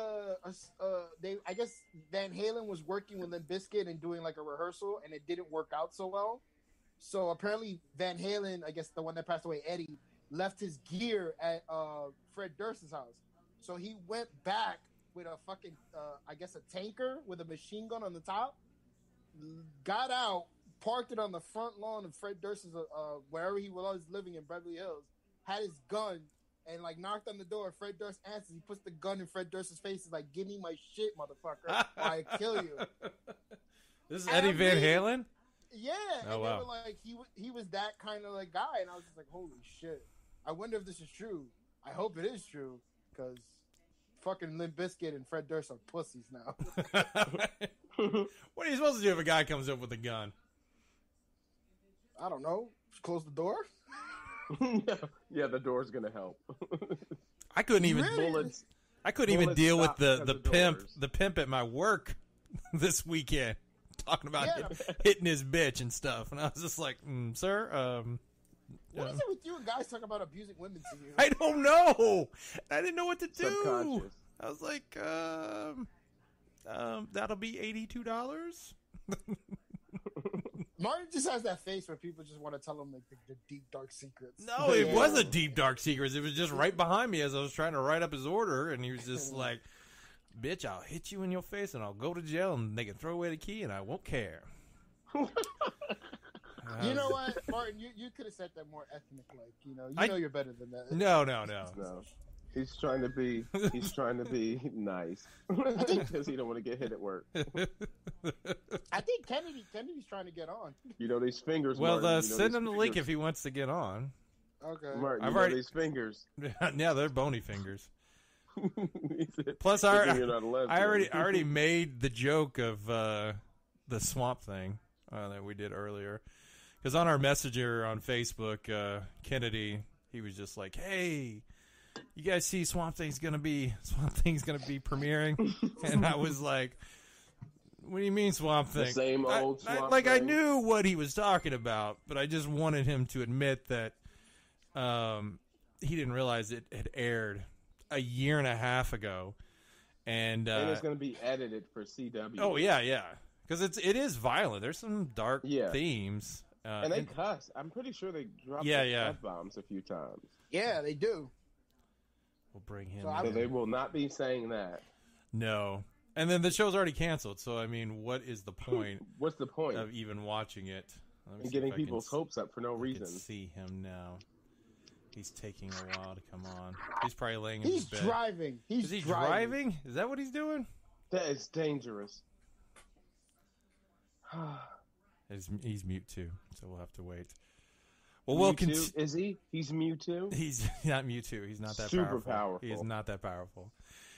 S4: I guess Van Halen was working with Limp Bizkit and doing like a rehearsal, and it didn't work out so well. So apparently Van Halen, I guess the one that passed away, Eddie, left his gear at Fred Durst's house. So he went back with a fucking I guess a tanker with a machine gun on the top, got out, parked it on the front lawn of Fred Durst's wherever he was living in Beverly Hills, had his gun, and like knocked on the door. Fred Durst answers. He puts the gun in Fred Durst's face. He's like, "Give me my shit, motherfucker, or I kill you."
S3: This is Eddie Van Halen?
S4: Yeah.
S3: Oh,
S4: and
S3: wow.
S4: they were like, he was that kind of like guy, and I was just like, holy shit. I wonder if this is true. I hope it is true, because fucking Limp Bizkit and Fred Durst are pussies now.
S3: What are you supposed to do if a guy comes up with a gun?
S4: I don't know. Just close the door?
S5: Yeah, the door's gonna help.
S3: I couldn't even
S5: Bullets.
S3: I couldn't even
S5: Bullets
S3: deal with
S5: stop
S3: the
S5: because of
S3: pimp
S5: doors.
S3: the pimp at my work this weekend talking about
S4: Yeah.
S3: hitting his bitch and stuff, and I was just like, sir,
S4: What is it with you and guys talking about abusing women to you?
S3: I don't know. I didn't know what to do.
S5: Subconscious.
S3: I was like, that'll be $82.
S4: Martin just has that face where people just want to tell him like the deep dark secrets.
S3: No, it wasn't deep dark secrets. It was just right behind me as I was trying to write up his order, and he was just like, "Bitch, I'll hit you in your face, and I'll go to jail, and they can throw away the key, and I won't care."
S4: You know what, Martin? You could have said that more ethnic, like you know you're better than that.
S3: No.
S5: No. He's trying to be nice because he don't want to get hit at work.
S4: I think Kennedy's trying to get on.
S5: You know these fingers.
S3: Well,
S5: Martin,
S3: send him the link if he wants to get on.
S4: Okay.
S5: Martin,
S3: I've
S5: you
S3: already-
S5: know these fingers.
S3: Yeah, they're bony fingers.
S5: He said,
S3: Plus,
S5: "Thinking you're not a lesbian."
S3: I already made the joke of the Swamp Thing that we did earlier, because on our messenger on Facebook, Kennedy, he was just like, "Hey, you guys see Swamp Thing's gonna be premiering," and I was like, "What do you mean Swamp Thing?"
S5: The same old Swamp
S3: I
S5: Thing?
S3: knew what he was talking about, but I just wanted him to admit that he didn't realize it had aired a year and a half ago, and
S5: it's going to be edited for CW.
S3: oh yeah, because it is violent. There's some dark themes,
S5: and they cuss. I'm pretty sure they dropped F-bombs a few times.
S4: Yeah, they do.
S3: We'll bring him.
S4: So
S5: So they will not be saying that.
S3: No, and then the show's already canceled. So I mean, what is the point
S5: What's the point?
S3: of even watching it? Let me
S5: And
S3: see
S5: getting
S3: if I can
S5: people's hopes up for no
S3: I
S5: reason.
S3: can see him now. He's taking a while to come on. He's probably laying in
S4: He's
S3: his bed.
S4: driving.
S3: Is he driving? Is that what he's doing?
S5: That is dangerous.
S3: He's mute too, so we'll have to wait. Well, we'll
S5: Mewtwo? Is he? He's Mewtwo?
S3: He's not Mewtwo. He's not that
S5: Super
S3: powerful. He is
S5: powerful.
S3: not that powerful.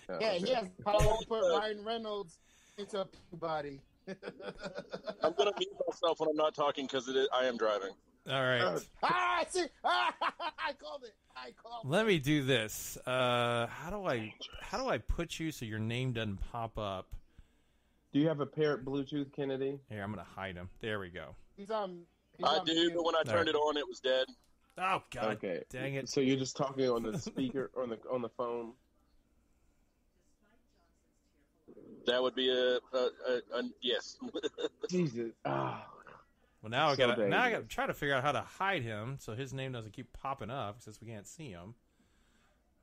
S5: Oh,
S4: Yeah,
S5: okay.
S4: he has the power to put Ryan Reynolds into a body.
S6: I'm gonna mute myself when I'm not talking because I am driving.
S3: All right.
S4: I see. I called it.
S3: Let me do this. How do I put you so your name doesn't pop up?
S5: Do you have a parrot Bluetooth, Kennedy?
S3: Here, I'm gonna hide him. There we go.
S4: He's on.
S6: I do, but when I turned it on, it was dead.
S3: Oh God!
S5: Okay.
S3: Dang it!
S5: So you're just talking on the speaker on the phone?
S6: That would be a yes.
S5: Jesus. Oh.
S3: Well, now I
S5: So
S3: gotta try to figure out how to hide him so his name doesn't keep popping up since we can't see him.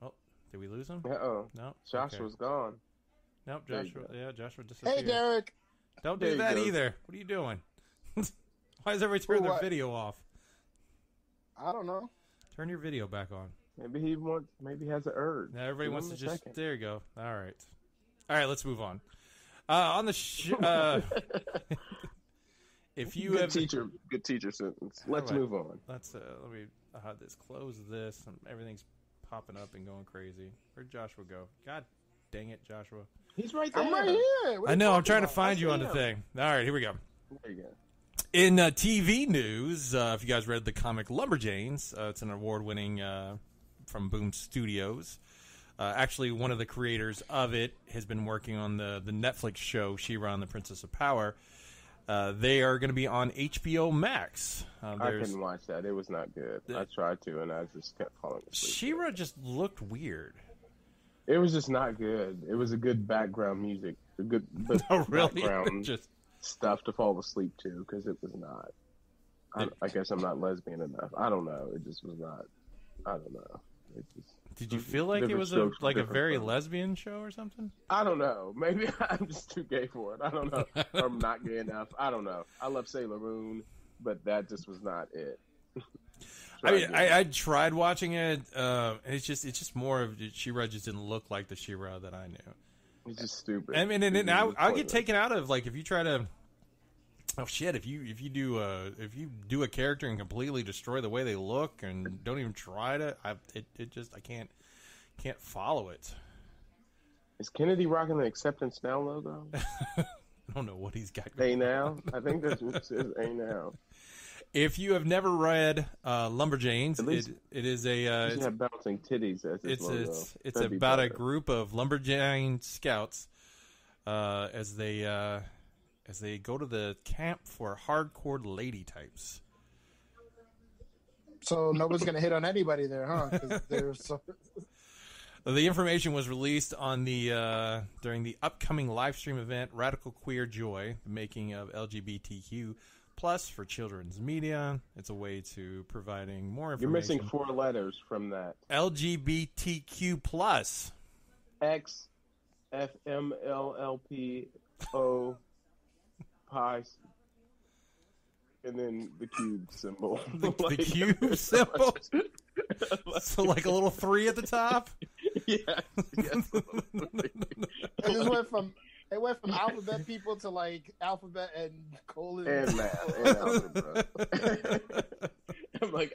S3: Oh, did we lose him?
S5: Uh-oh.
S3: No.
S5: Joshua's gone.
S3: Nope.
S5: There you
S3: Joshua.
S5: go.
S3: Yeah, Joshua disappeared.
S4: Hey, Derek.
S3: Don't
S5: There
S3: do
S5: you
S3: that
S5: go.
S3: either. What are you doing? Why does everybody turn
S4: For
S3: their
S4: what?
S3: video off?
S4: I don't know.
S3: Turn your video back on.
S5: Maybe he has an urge.
S3: Now everybody
S5: Give
S3: wants
S5: him
S3: to
S5: a
S3: just.
S5: second.
S3: There you go. All right. Let's move on. On the if you
S5: Good
S3: have
S5: teacher sentence. Let's
S3: All right.
S5: move on.
S3: Let's let me hide this. Close this. And everything's popping up and going crazy. Where'd Joshua go? God dang it, Joshua!
S5: He's right there.
S4: I'm right here. What are
S3: I
S4: you
S3: know. I'm
S4: talking
S3: trying to
S4: about?
S3: find
S5: I
S3: you on
S5: see
S3: the
S5: him.
S3: thing. All right, here we go.
S5: There you go.
S3: In TV news, if you guys read the comic Lumberjanes, it's an award-winning from Boom Studios. Actually, one of the creators of it has been working on the Netflix show She-Ra and the Princess of Power. They are going to be on HBO Max.
S5: I couldn't watch that. It was not good. I tried to, and I just kept falling asleep.
S3: She-Ra just looked weird.
S5: It was just not good. It was a good background music, a good
S3: Oh, really?
S5: background
S3: Just
S5: stuff to fall asleep to, because it was not. I guess I'm not lesbian enough. I don't know. It just was not. I don't know. It just,
S3: did you feel like it
S5: different
S3: was
S5: strokes for
S3: a
S5: different
S3: very
S5: folks.
S3: lesbian show or something?
S5: I don't know. Maybe I'm just too gay for it. I don't know. Or I'm not gay enough. I don't know. I love Sailor Moon, but that just was not it.
S3: I mean, I tried watching it. It's just more of She-Ra just didn't look like the She-Ra that I knew.
S5: It's just stupid.
S3: I mean, and
S5: It was
S3: I'll get
S5: pointless.
S3: taken out of like if you try to. Oh shit! If you do a character and completely destroy the way they look and don't even try to, I can't follow it.
S5: Is Kennedy rocking the Acceptance Now logo?
S3: I don't know what he's got.
S5: Hey now? I think that's what it says. Hey now.
S3: If you have never read Lumberjanes,
S5: At least-
S3: it is
S5: You
S3: a
S5: should have bouncing titties as his logo.
S3: it's
S5: That'd be
S3: about a
S5: better.
S3: group of Lumberjane scouts as they go to the camp for hardcore lady types.
S4: So nobody's gonna hit on anybody there, huh? 'Cause they're so.
S3: The information was released on the during the upcoming live stream event Radical Queer Joy, the making of LGBTQ plus for children's media. It's a way to providing more
S5: You're
S3: information.
S5: missing 4 letters from that.
S3: LGBTQ plus.
S5: X, F, M, L, L, P, O, pi, and then the cube symbol.
S3: The cube symbol? So like a little 3 at the top?
S5: Yes. Yes.
S4: It went from alphabet people to like alphabet and colon
S5: And math and algebra. I'm like,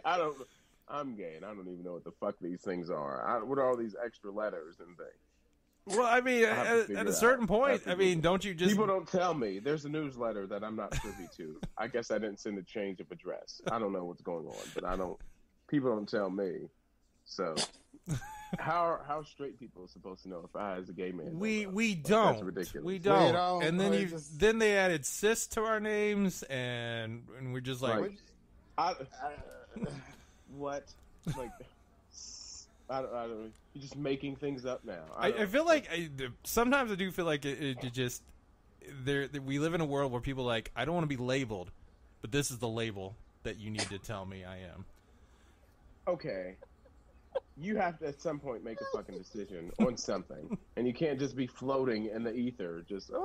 S5: I'm gay and I don't even know what the fuck these things are. What are all these extra letters and things?
S3: Well, I mean,
S5: have to
S3: at
S5: figure
S3: a
S5: it
S3: certain
S5: out.
S3: point,
S5: I have
S3: I
S5: to
S3: mean, don't you just...
S5: People don't tell me. There's a newsletter that I'm not privy to. I guess I didn't send a change of address. I don't know what's going on, but people don't tell me. So how straight people are supposed to know if I as a gay man?
S3: We
S5: That's
S3: don't.
S5: ridiculous.
S3: We don't.
S4: don't.
S3: And then
S4: Or
S3: you
S4: just-
S3: then they added cis to our names, and we're just like,
S5: Right. What? Like, I don't. You're just making things up now.
S3: I feel like sometimes I do feel like it just we live in a world where people are like, I don't want to be labeled, but this is the label that you need to tell me I am.
S5: Okay. You have to at some point make a fucking decision on something, and you can't just be floating in the ether, just like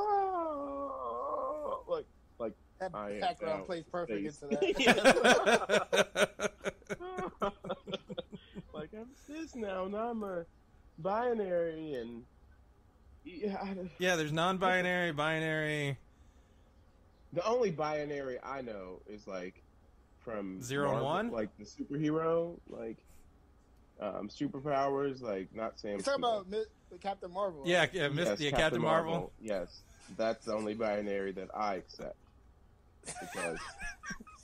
S4: That
S5: I am
S4: background
S5: now
S4: plays perfect
S5: space.
S4: into that.
S5: Like I'm cis now I'm a binary, and
S3: Yeah, there's non-binary, binary.
S5: the only binary I know is like from
S3: 0 and
S5: Marvel,
S3: 1?
S5: like the superhero, like superpowers, like not Sam.
S4: You're talking about Captain Marvel.
S3: Yeah,
S4: right?
S3: Captain Marvel.
S5: Yes, that's the only binary that I accept because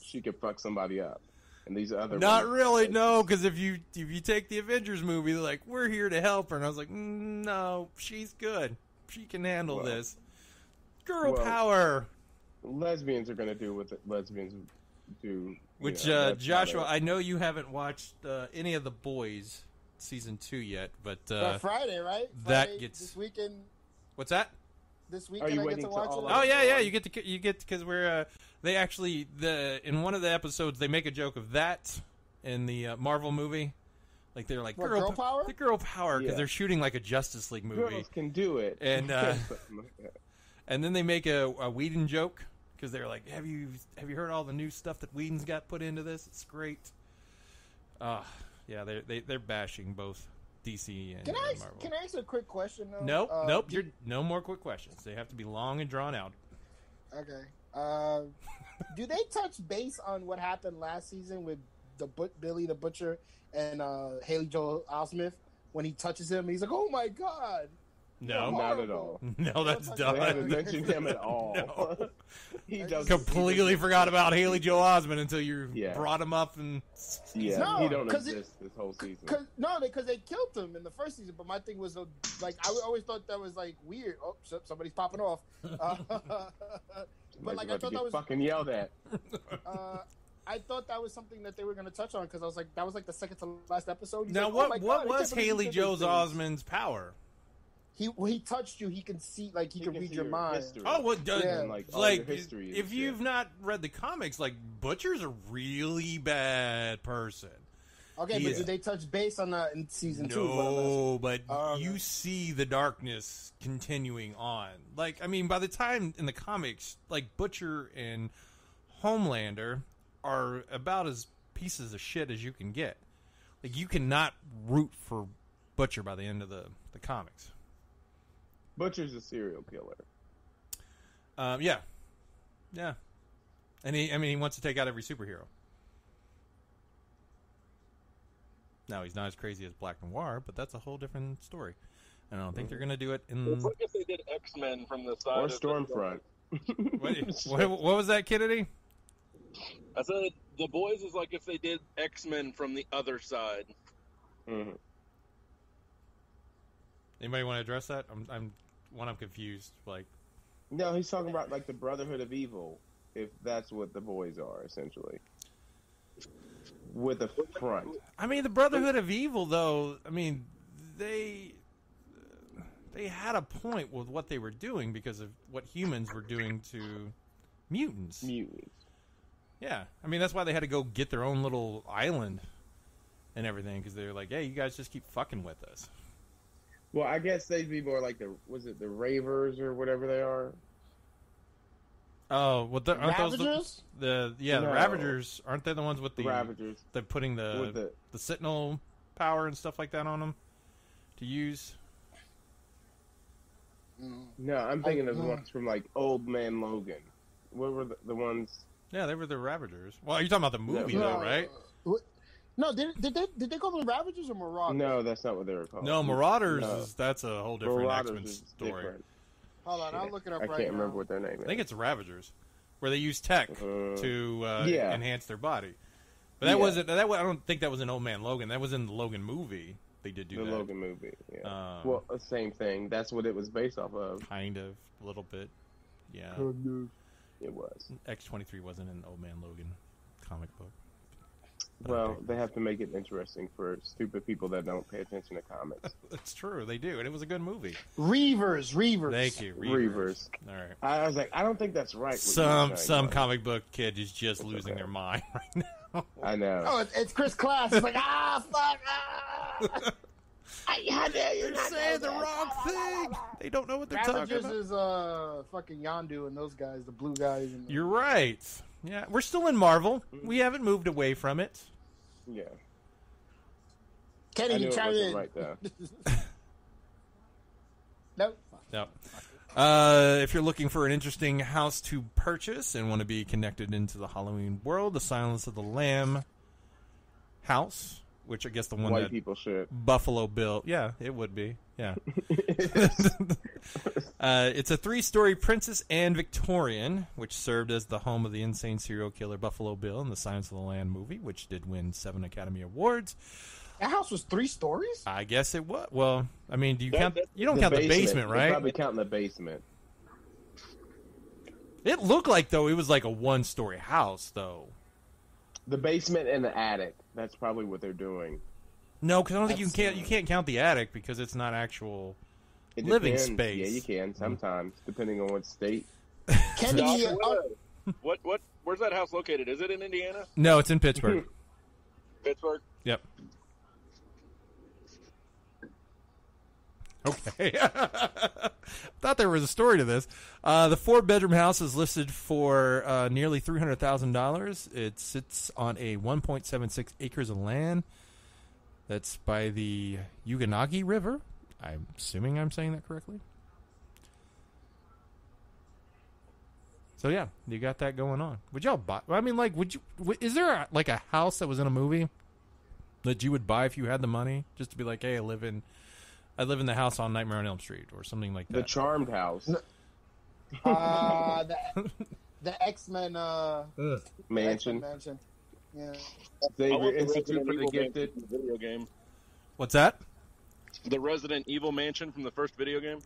S5: she could fuck somebody up, and these other
S3: Not
S5: ones-
S3: really, no, because if you take the Avengers movie, they're like, we're here to help her, and I was like, no, she's good, she can handle this. Girl power.
S5: Lesbians are going to do what lesbians do.
S3: Which
S5: that's
S3: Joshua,
S5: not
S3: I know you haven't watched any of The Boys season 2 yet, but
S4: But Friday, right?
S3: that
S4: Friday,
S3: gets-
S4: this weekend.
S3: what's that?
S4: This weekend
S5: you
S4: I get
S5: waiting
S4: to
S5: to
S4: watch
S5: all
S4: it.
S5: of
S3: Oh yeah, you get because we're they actually in one of the episodes they make a joke of that in the Marvel movie, like they're like
S4: What, girl power?
S3: the girl power because
S5: Yeah.
S3: they're shooting like a Justice League movie,
S5: Girls can do it,
S3: and and then they make a Whedon joke because they're like, have you heard all the new stuff that Whedon's got put into this? It's great. Yeah, they're bashing both DC and Marvel.
S4: Can I ask a quick question though?
S3: Nope. You're no more quick questions. They have to be long and drawn out.
S4: Okay. Do they touch base on what happened last season with Billy the Butcher and Haley Joel Osment when he touches him? He's like, "Oh my god!"
S3: No,
S5: not at all.
S3: No, that's
S5: They
S3: dumb.
S5: haven't mentioned him at all.
S3: No.
S5: He does
S3: Completely forgot about Haley Joel Osment until you
S5: Yeah.
S3: brought him up and
S5: Yeah,
S4: No,
S5: he don't
S4: 'cause
S5: exist this whole season.
S4: Because they killed him in the first season. But my thing was like I always thought that was like weird. Oh, somebody's popping off. But like I thought that was
S5: fucking yelled at.
S4: I thought that was something that they were going to touch on because I was like, that was like the second to last episode. He's
S3: now
S4: like, "Oh my
S3: what
S4: God, I
S3: was
S4: can't believe
S3: Haley
S4: he did
S3: Joel
S4: these things."
S3: Osment's power?
S4: When he touched you, he can see, like he can read
S5: see
S4: your mind.
S5: history.
S3: Oh, what does
S4: Yeah.
S5: And, like, all
S3: like
S5: your history and
S3: if
S5: shit.
S3: you've not read the comics, like Butcher's a really bad person.
S4: Okay,
S3: He
S4: but
S3: is.
S4: did they touch base on that in season 2?
S3: No, but
S4: Okay.
S3: you see the darkness continuing on. Like, I mean, by the time in the comics, like Butcher and Homelander are about as pieces of shit as you can get. Like, you cannot root for Butcher by the end of the comics.
S5: Butcher's a serial killer.
S3: Yeah, and he wants to take out every superhero. Now he's not as crazy as Black Noir, but that's a whole different story. And I don't think they're going to do it in.
S6: It's like if they did X-Men from the side
S5: Or
S6: of the-
S5: Stormfront.
S3: What was that, Kennedy?
S6: I said The Boys is like if they did X-Men from the other side.
S5: Mhm.
S3: Anybody want to address that? I'm confused. Like,
S5: No, he's talking about like the Brotherhood of Evil, if that's what the boys are, essentially. With the front.
S3: I mean, the Brotherhood of Evil, though. I mean, they had a point with what they were doing because of what humans were doing to mutants. Yeah, I mean that's why they had to go get their own little island and everything because they were like, "Hey, you guys just keep fucking with us."
S5: Well, I guess they'd be more like the Ravers or whatever they are?
S3: Oh, what aren't those
S4: Ravagers?
S3: the
S5: No.
S3: Ravagers? Aren't they the ones with the
S5: Ravagers.
S3: They're putting
S5: With
S3: the
S5: the-
S3: Sentinel power and stuff like that on them to use.
S5: No, I'm thinking of the ones from like Old Man Logan. What were the ones?
S3: Yeah, they were the Ravagers. Well, you're talking about the movie,
S5: No.
S3: though, right?
S4: No, did they call them Ravagers or Marauders?
S5: No, that's not what they were called.
S3: No, Marauders
S5: No.
S3: that's a whole different
S5: Marauders
S3: X-Men
S5: is
S3: story.
S5: different.
S4: Hold on, I'll look it up
S5: I
S4: right
S5: can't
S4: now.
S5: remember what their name is.
S3: I think it's the Ravagers, where they use tech to
S5: yeah.
S3: enhance their body. But that
S5: Yeah.
S3: wasn't. I don't think that was in Old Man Logan. That was in the Logan movie. They did do
S5: the
S3: that.
S5: Logan movie. Yeah.
S3: Um,
S5: Well, same thing. That's what it was based off of.
S3: Kind of, a little bit. Yeah.
S5: It was.
S3: X-23 wasn't an Old Man Logan comic book.
S5: Well, they have to make it interesting for stupid people that don't pay attention to comics.
S3: That's true. They do, and it was a good movie.
S4: Reavers.
S3: Thank you,
S5: Reavers.
S3: All right.
S5: I was like, I don't think that's right. what you're
S3: Some
S5: saying.
S3: comic book kid is just losing
S5: okay.
S3: their mind right now.
S5: I know.
S4: Oh, it's Chris Class. It's like, fuck, How dare you
S3: They're
S4: not
S3: saying
S4: know
S3: the
S4: that?
S3: wrong thing. They don't know what they're
S4: Ravagers
S3: talking about.
S4: is fucking Yondu and those guys, the blue guys. And
S3: You're right. Yeah, we're still in Marvel. We haven't moved away from it.
S5: Yeah.
S4: Kenny,
S5: I knew
S4: you
S5: it
S4: chime
S5: wasn't
S4: in.
S5: right though.
S4: Nope.
S3: No. If you're looking for an interesting house to purchase and want to be connected into the Halloween world, the Silence of the Lamb house which I guess the one
S5: White
S3: that
S5: people should.
S3: Buffalo Bill. Yeah, it would be. Yeah. It's a 3-story Princess Anne Victorian, which served as the home of the insane serial killer Buffalo Bill in the Silence of the Lamb movie, which did win 7 Academy Awards.
S4: That house was 3 stories?
S3: I guess it was. Well, I mean, do you
S6: That-
S3: count?
S6: that-
S3: You don't count the basement,
S5: They're
S3: right?
S5: probably counting the basement.
S3: It looked like though it was like a 1-story house, though.
S5: The basement and the attic. That's probably what they're doing.
S3: No, because I don't think you can't count the attic because it's not actual
S5: It
S3: living
S5: depends.
S3: space.
S5: Yeah, you can sometimes, depending on what state.
S4: Kennedy,
S6: Where's that house located? Is it in Indiana?
S3: No, it's in Pittsburgh.
S6: Pittsburgh?
S3: Yep. Okay. Thought there was a story to this. The 4-bedroom house is listed for nearly $300,000. It sits on a 1.76 acres of land. That's by the Uganagi River. I'm assuming I'm saying that correctly. So yeah, you got that going on. Would y'all buy? I mean, like, would you? Is there like a house that was in a movie that you would buy if you had the money, just to be like, hey, I live in the house on Nightmare on Elm Street or something like that.
S5: The Charmed House
S4: the X-Men
S5: mansion.
S4: mansion. Yeah.
S5: Xavier
S6: I want the
S5: Institute
S6: Resident
S5: for the
S6: Evil
S5: Gifted.
S6: game from the video game.
S3: What's that?
S6: The Resident Evil mansion from the first video game.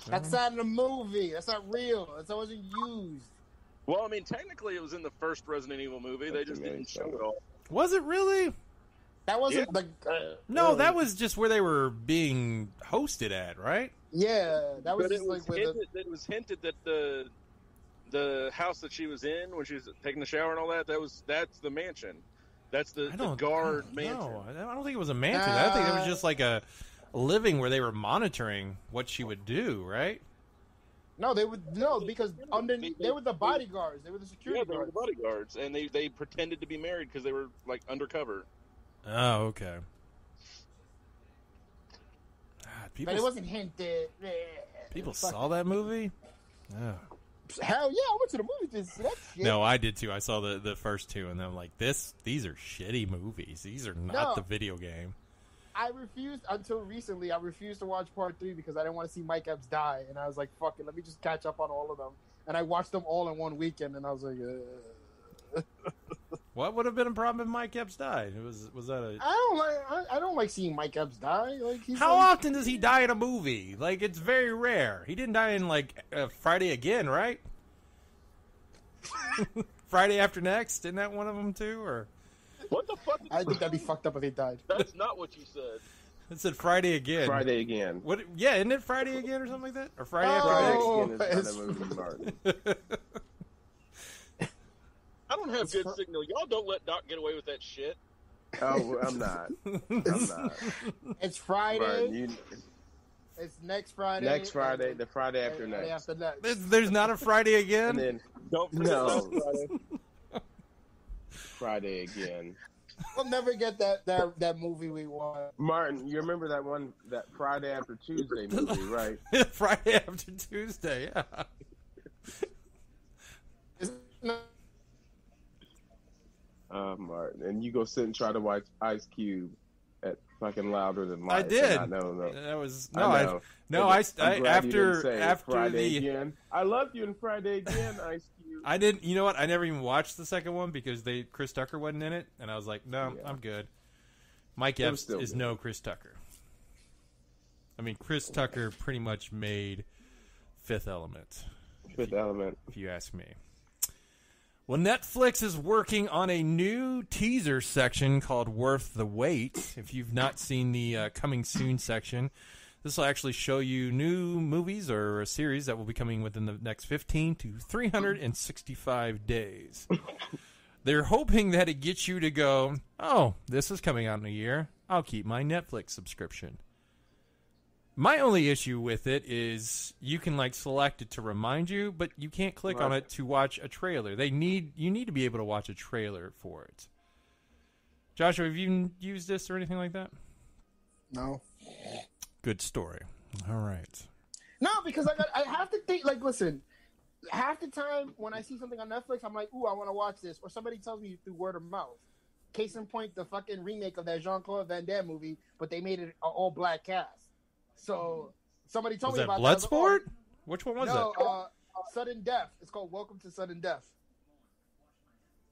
S4: That's not in a movie. That's not real. That wasn't used.
S6: Well, I mean, technically, it was in the first Resident Evil movie. They just didn't show it all.
S3: Was it really?
S4: That wasn't
S3: No, that was just where they were being hosted at, right?
S4: Yeah, that was
S6: But
S4: just like with
S6: it was hinted that the house that she was in when she was taking the shower and all that's the mansion. That's the guard mansion.
S3: No, I don't think it was a mansion. I think it was just like a living where they were monitoring what she would do, right?
S4: No, because they were the bodyguards. They were the security
S6: They were
S4: guards.
S6: the bodyguards, and they pretended to be married because they were like undercover.
S3: Oh, okay.
S4: But it wasn't hinted.
S3: People saw that movie? Oh.
S4: Hell yeah, I went to the movie to see that shit.
S3: No, I did too. I saw the first 2, and I'm like, these are shitty movies. These are not the video game.
S4: I refused until recently. I refused to watch part 3 because I didn't want to see Mike Epps die, and I was like, "Fuck it, let me just catch up on all of them." And I watched them all in one weekend, and I was like,
S3: What would have been a problem if Mike Epps died? Was that a?
S4: I don't like seeing Mike Epps die. Like,
S3: How often does he die in a movie? Like, it's very rare. He didn't die in like Friday Again, right? Friday After Next, isn't that one of them too? Or
S6: What the fuck?
S4: I think that'd be fucked up if he died.
S6: That's not what you said.
S3: it said Friday Again.
S5: Friday Again.
S3: What? Yeah, isn't it Friday Again or something like that? Or Friday
S5: Friday
S3: After Next?
S5: Again is not a movie, Martin.
S6: I don't have good signal. Y'all don't let Doc get away with that shit.
S5: Oh, I'm not. I'm not.
S4: It's Friday.
S5: Martin,
S4: It's next Friday.
S5: next Friday, the Friday after
S4: Friday
S5: next.
S4: after next.
S3: There's not a Friday Again.
S5: And then
S6: Don't forget
S5: No.
S6: that Friday.
S5: Friday Again.
S4: We'll never get that movie we want.
S5: Martin, you remember that Friday After Tuesday movie, right?
S3: Friday After Tuesday. Yeah.
S4: It's not-
S5: Martin, and you go sit and try to watch Ice Cube at fucking Louder Than Life.
S3: I did.
S5: No.
S3: That was
S5: I know.
S3: I
S5: I'm glad you didn't say
S3: after
S5: Friday
S3: the
S5: Again. I loved you in Friday Again, Ice Cube.
S3: I didn't. You know what? I never even watched the second one because Chris Tucker wasn't in it, and I was like, no,
S5: Yeah.
S3: I'm good. Mike
S5: It was
S3: Epps
S5: still
S3: is
S5: good.
S3: no Chris Tucker. I mean, Chris Tucker pretty much made Fifth Element,
S5: Fifth Element.
S3: if you ask me. Well, Netflix is working on a new teaser section called Worth the Wait. If you've not seen the coming soon section, this will actually show you new movies or a series that will be coming within the next 15 to 365 days. They're hoping that it gets you to go, oh, this is coming out in a year. I'll keep my Netflix subscription. My only issue with it is you can select it to remind you, but you can't click on it to watch a trailer. You need to be able to watch a trailer for it. Joshua, have you used this or anything like that?
S4: No.
S3: Good story. All right.
S4: No, because I have to think. Listen, half the time when I see something on Netflix, I'm like, "Ooh, I want to watch this," or somebody tells me through word of mouth. case in point, the fucking remake of that Jean-Claude Van Damme movie, but they made it an all-black cast. So somebody told me about that.
S3: Bloodsport? Which one was
S4: that?
S3: No,
S4: Sudden Death. It's called Welcome to Sudden Death.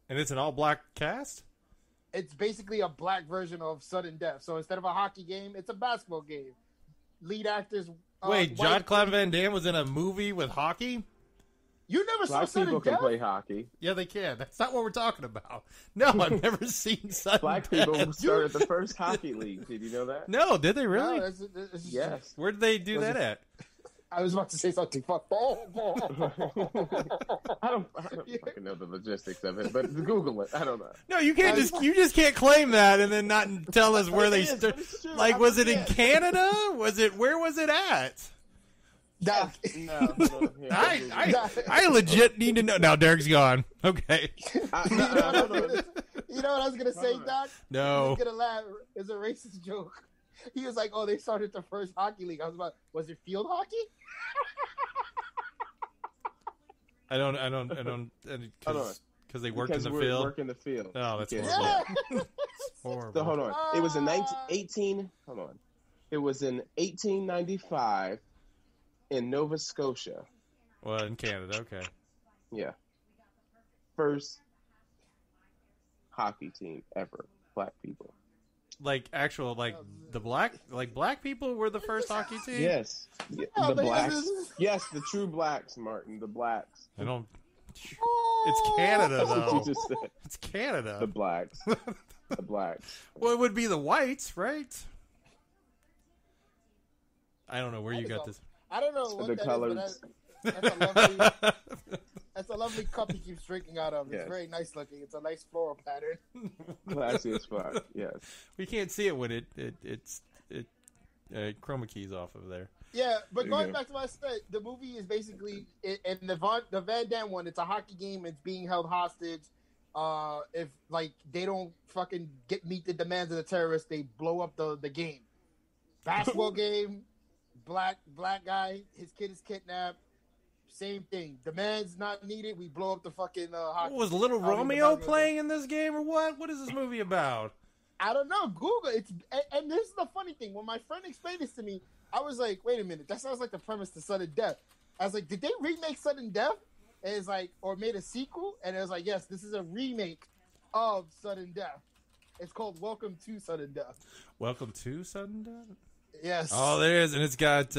S3: And it's an all-black cast?
S4: It's basically a black version of Sudden Death. So instead of a hockey game, it's a basketball game. Lead actors.
S3: Wait, Jean-Claude Van Damme was in a movie with hockey?
S4: You never saw
S5: Black
S4: Sudden
S5: people
S4: Death?
S5: can play hockey.
S3: Yeah, they can. That's not what we're talking about. No, I've never seen Sudden
S5: Black
S3: Death.
S5: people started the first hockey league. Did you know that?
S3: No, did they really?
S4: No,
S5: Yes.
S3: Where did they do that at?
S4: I was about to say something. Fuck.
S5: I don't fucking know the logistics of it, but Google it. I don't know.
S3: No, you just can't claim that and then not tell us where they started. Like, was it in Canada? Where was it at?
S5: No.
S3: I legit need to know. Now Derek's gone. Okay.
S4: You know what I was gonna say, Doc?
S3: No.
S4: I was gonna laugh. It's a racist joke. He was like, "Oh, they started the first hockey league." I was it field hockey?
S3: I don't. Because they worked in the
S5: we
S3: field.
S5: Work in the field.
S3: Oh, that's
S4: horrible.
S3: Horrible.
S5: So hold on. It was in 18. Hold on. It was in 1895 in Nova Scotia.
S3: Well, in Canada, okay.
S5: Yeah. First hockey team ever. Black people.
S3: Like actual, black people were the first hockey team.
S5: Yes, the blacks. Yes, the true blacks, Martin. The blacks.
S3: I don't. It's Canada,
S5: That's what
S3: though.
S5: you just said.
S3: It's Canada.
S5: The blacks. The blacks.
S3: Well, it would be the whites, right? I don't know where you got this.
S4: I don't know what
S5: the
S4: that
S5: colors.
S4: is, but that's a lovely cup he keeps drinking out of. It's
S5: Yes.
S4: very nice looking. It's a nice floral pattern.
S5: Classy as fuck. Yes.
S3: We can't see it when it's chroma keys off of there.
S4: Yeah, but
S5: There
S4: going
S5: you go.
S4: back to what I said, the movie is basically in the Van Damme one. It's a hockey game. It's being held hostage. If they don't fucking meet the demands of the terrorists, they blow up the game. Basketball game. Black guy. His kid is kidnapped. Same thing. Demands not needed. We blow up the fucking hockey.
S3: Was Little
S4: I mean, the
S3: Romeo
S4: basketball
S3: playing
S4: game.
S3: in this game or what? What is this movie about?
S4: I don't know. Google it. And this is the funny thing. When my friend explained this to me, I was like, wait a minute. That sounds like the premise to Sudden Death. I was like, did they remake Sudden Death? And it's like, or made a sequel? And it was like, yes, this is a remake of Sudden Death. It's called Welcome to Sudden Death.
S3: Welcome to Sudden Death?
S4: Yes.
S3: Oh, there it is. And it's got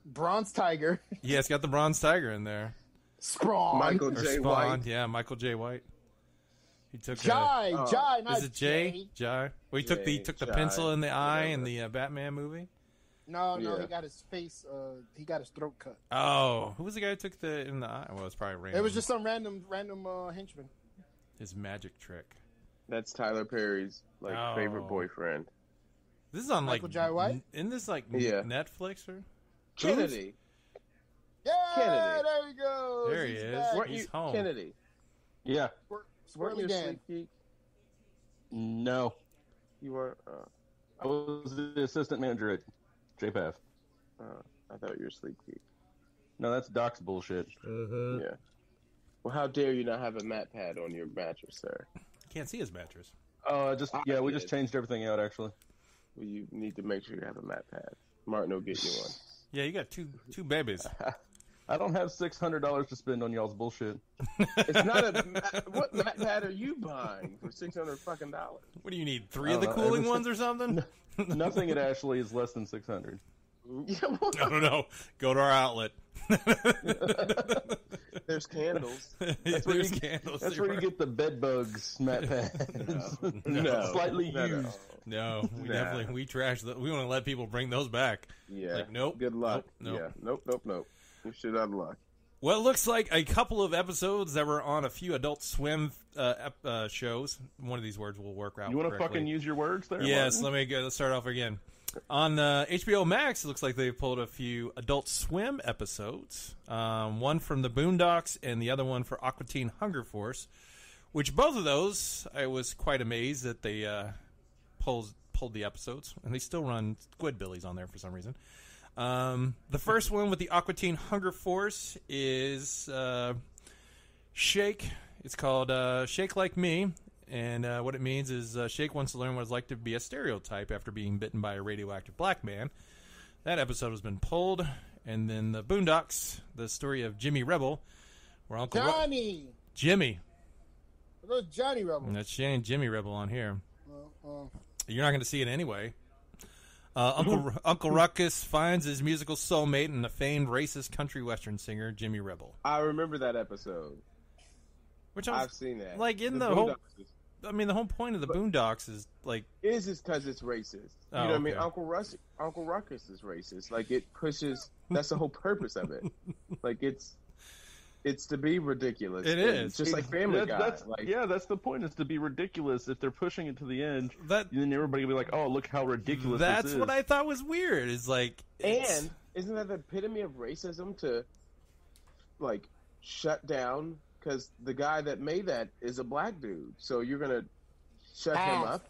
S4: Bronze Tiger.
S3: yeah, it's got the Bronze Tiger in there.
S4: Spawn.
S5: Michael
S3: Or
S5: J.
S3: Spawn.
S5: White.
S3: Yeah, Michael J. White. He took
S4: Jai, not
S3: is it Jay?
S4: Jay.
S3: Jai? Well, he took the
S5: Jai,
S3: pencil in the eye in
S5: whatever.
S3: the Batman movie.
S4: No,
S5: Yeah.
S4: he got his face. He got his throat cut.
S3: Oh, who was the guy who took the in the eye? Well, it's probably random.
S4: It was just some random henchman.
S3: his magic trick.
S5: That's Tyler Perry's
S3: Oh.
S5: favorite boyfriend.
S3: This is on
S4: Michael Jai White?
S3: in this
S5: Yeah.
S3: Netflix or
S5: Kennedy.
S4: Yeah,
S5: Kennedy.
S4: there he goes.
S3: There he
S4: He's
S3: is.
S4: back.
S3: Weren't
S5: He's
S3: He's home.
S5: Kennedy.
S7: Yeah.
S5: Weren't you a
S4: Dan.
S5: sleep geek?
S7: No.
S5: You were.
S7: I was the assistant manager at JPAF.
S5: I thought you were a sleep geek.
S7: No, that's Doc's bullshit.
S5: Yeah. Well, how dare you not have a mat pad on your mattress, sir?
S3: Can't see his mattress.
S7: We just changed everything out, actually.
S5: Well, you need to make sure you have a mat pad. Martin will get you one.
S3: Yeah, you got two babies.
S7: I don't have $600 to spend on y'all's bullshit.
S5: It's not a. What mat pad are you buying for $600 fucking dollars?
S3: What do you need? 3
S7: I
S3: of the
S7: don't know.
S3: cooling ones or something?
S7: Nothing at Ashley is less than $600.
S5: Yeah, well,
S3: I don't know. Go to our outlet.
S5: there's candles.
S3: There's
S7: where you-
S3: candles.
S7: That's where you get the bed bugs mat pads.
S5: No,
S7: Slightly
S5: no, no.
S7: used.
S3: No, we
S5: Nah.
S3: definitely we trash that. We want to let people bring those back.
S5: Yeah.
S3: Like, nope.
S5: Good luck.
S3: Nope.
S5: Yeah. Nope. You should have luck.
S3: Well, it looks like a couple of episodes that were on a few Adult Swim shows. One of these words will work out.
S7: You want to
S3: correctly.
S7: fucking use your words there?
S3: Yes,
S7: Martin?
S3: let's start off again. On HBO Max, it looks like they've pulled a few Adult Swim episodes. One from the Boondocks and the other one for Aqua Teen Hunger Force, which both of those, I was quite amazed that they pulled the episodes. And they still run Squidbillies on there for some reason. The first one with the Aqua Teen Hunger Force is Shake It's called Shake Like Me, and what it means is Shake wants to learn what it's like to be a stereotype after being bitten by a radioactive black man. That episode has been pulled. And then the Boondocks, the story of Jimmy Rebel, where Uncle
S4: Johnny.
S3: Jimmy.
S4: There's Johnny Rebel.
S3: That's Jimmy Rebel on here. You're not going to see it anyway. Uncle Ruckus finds his musical soulmate in the famed racist country western singer Jimmy Rebel.
S5: I remember that episode.
S3: Which
S5: I've seen that.
S3: Like in the whole, I mean, the whole point of the Boondocks is like
S5: is because it's racist. You know what I mean? Uncle Ruckus is racist. Like it pushes. That's the whole purpose of it. Like it's to be ridiculous.
S3: It is
S5: just like Family Guy.
S7: That's the point. Is to be ridiculous. If they're pushing it to the end, then everybody will be like, "Oh, look how ridiculous."
S3: That's what I thought was weird. Is like,
S5: and isn't that the epitome of racism to like shut down? Because the guy that made that is a black dude, so you're gonna shut him up.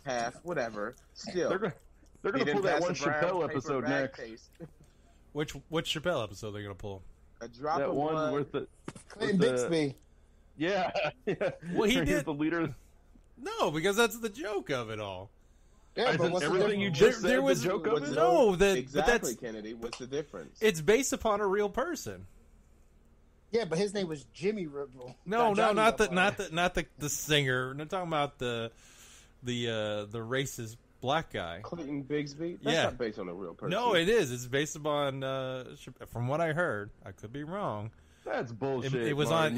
S5: Half, whatever. Still,
S7: they're gonna pull that one Chappelle episode next.
S3: Which Chappelle episode they're gonna pull?
S5: A drop
S7: that
S5: of
S7: one
S5: blood.
S7: with the
S4: Clinton Bixby.
S7: Yeah.
S3: Well, he
S7: He's
S3: did
S7: the leader.
S3: No, because that's the joke of it all.
S4: Yeah, but what's
S7: everything you
S4: the
S7: just
S3: there
S7: said
S3: was
S7: the joke of it?
S3: No,
S5: exactly,
S3: but that's
S5: Kennedy. What's the difference?
S3: It's based upon a real person.
S4: Yeah, but his name was Jimmy Rebel.
S3: No, not the singer. I'm talking about the racist black guy.
S5: Clinton Bixby? That's not based on a real person.
S3: No, it is. It's based upon from what I heard. I could be wrong.
S7: That's bullshit.
S3: It was on.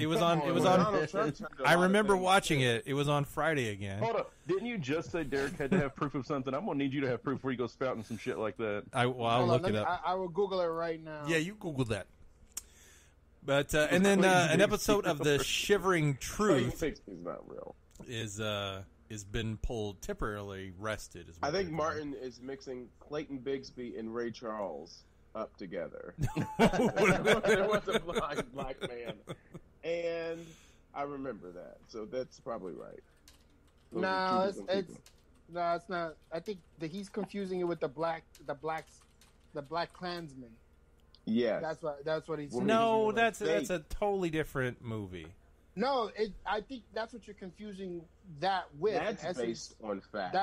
S3: I remember watching it. It was on Friday again.
S7: Hold up. Didn't you just say Derek had to have proof of something? I'm gonna need you to have proof before you go spouting some shit like that.
S3: I'll look it up.
S4: I will Google it right now.
S3: Yeah, you Google that. But and then an episode of the Shivering Truth
S5: is not real.
S3: Is been pulled temporarily rested.
S5: I think Martin is mixing Clayton Bigsby and Ray Charles up together. There was a blind black man, and I remember that, so that's probably right.
S4: No, it's not. I think that he's confusing it with the Black Klansman.
S5: Yeah,
S4: that's what he's.
S3: No, that's a totally different movie.
S4: No, I think that's what you're confusing that with.
S5: That's based on fact.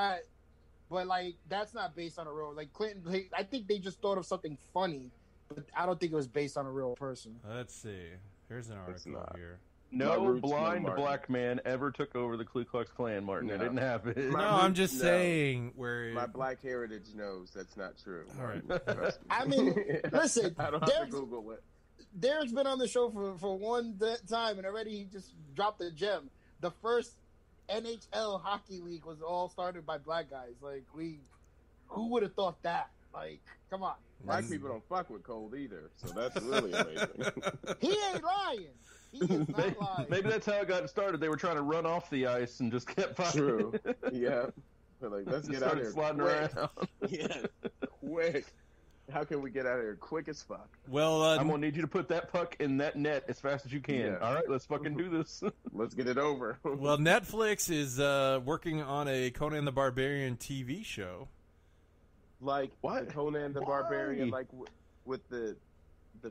S4: But like that's not based on a real. Like Clinton, I think they just thought of something funny, but I don't think it was based on a real person.
S3: Let's see. Here's an article here.
S7: No blind black man ever took over the Ku Klux Klan, Martin. No. It didn't happen.
S3: No, I'm just saying where
S5: my black heritage knows that's not true.
S3: All right.
S4: I mean, listen,
S5: I don't have to Google it.
S4: Derek's been on the show for one time, and already he just dropped a gem. The first NHL hockey league was all started by black guys. Like who would have thought that? Like, come on.
S5: Black people don't fuck with cold either, so that's really amazing.
S4: He ain't lying. He is not lying.
S7: Maybe that's how it got started. They were trying to run off the ice and just kept fighting.
S5: True. Yeah. They're like, let's get out of here.
S7: Sliding
S5: quick.
S7: around.
S5: Yeah. Quick. How can we get out of here quick as fuck?
S3: Well,
S7: I'm gonna need you to put that puck in that net as fast as you can.
S5: Yeah.
S7: All right, let's fucking do this.
S5: Let's get it over.
S3: Well, Netflix is working on a Conan the Barbarian TV show.
S5: Like what? Conan the Barbarian, like with the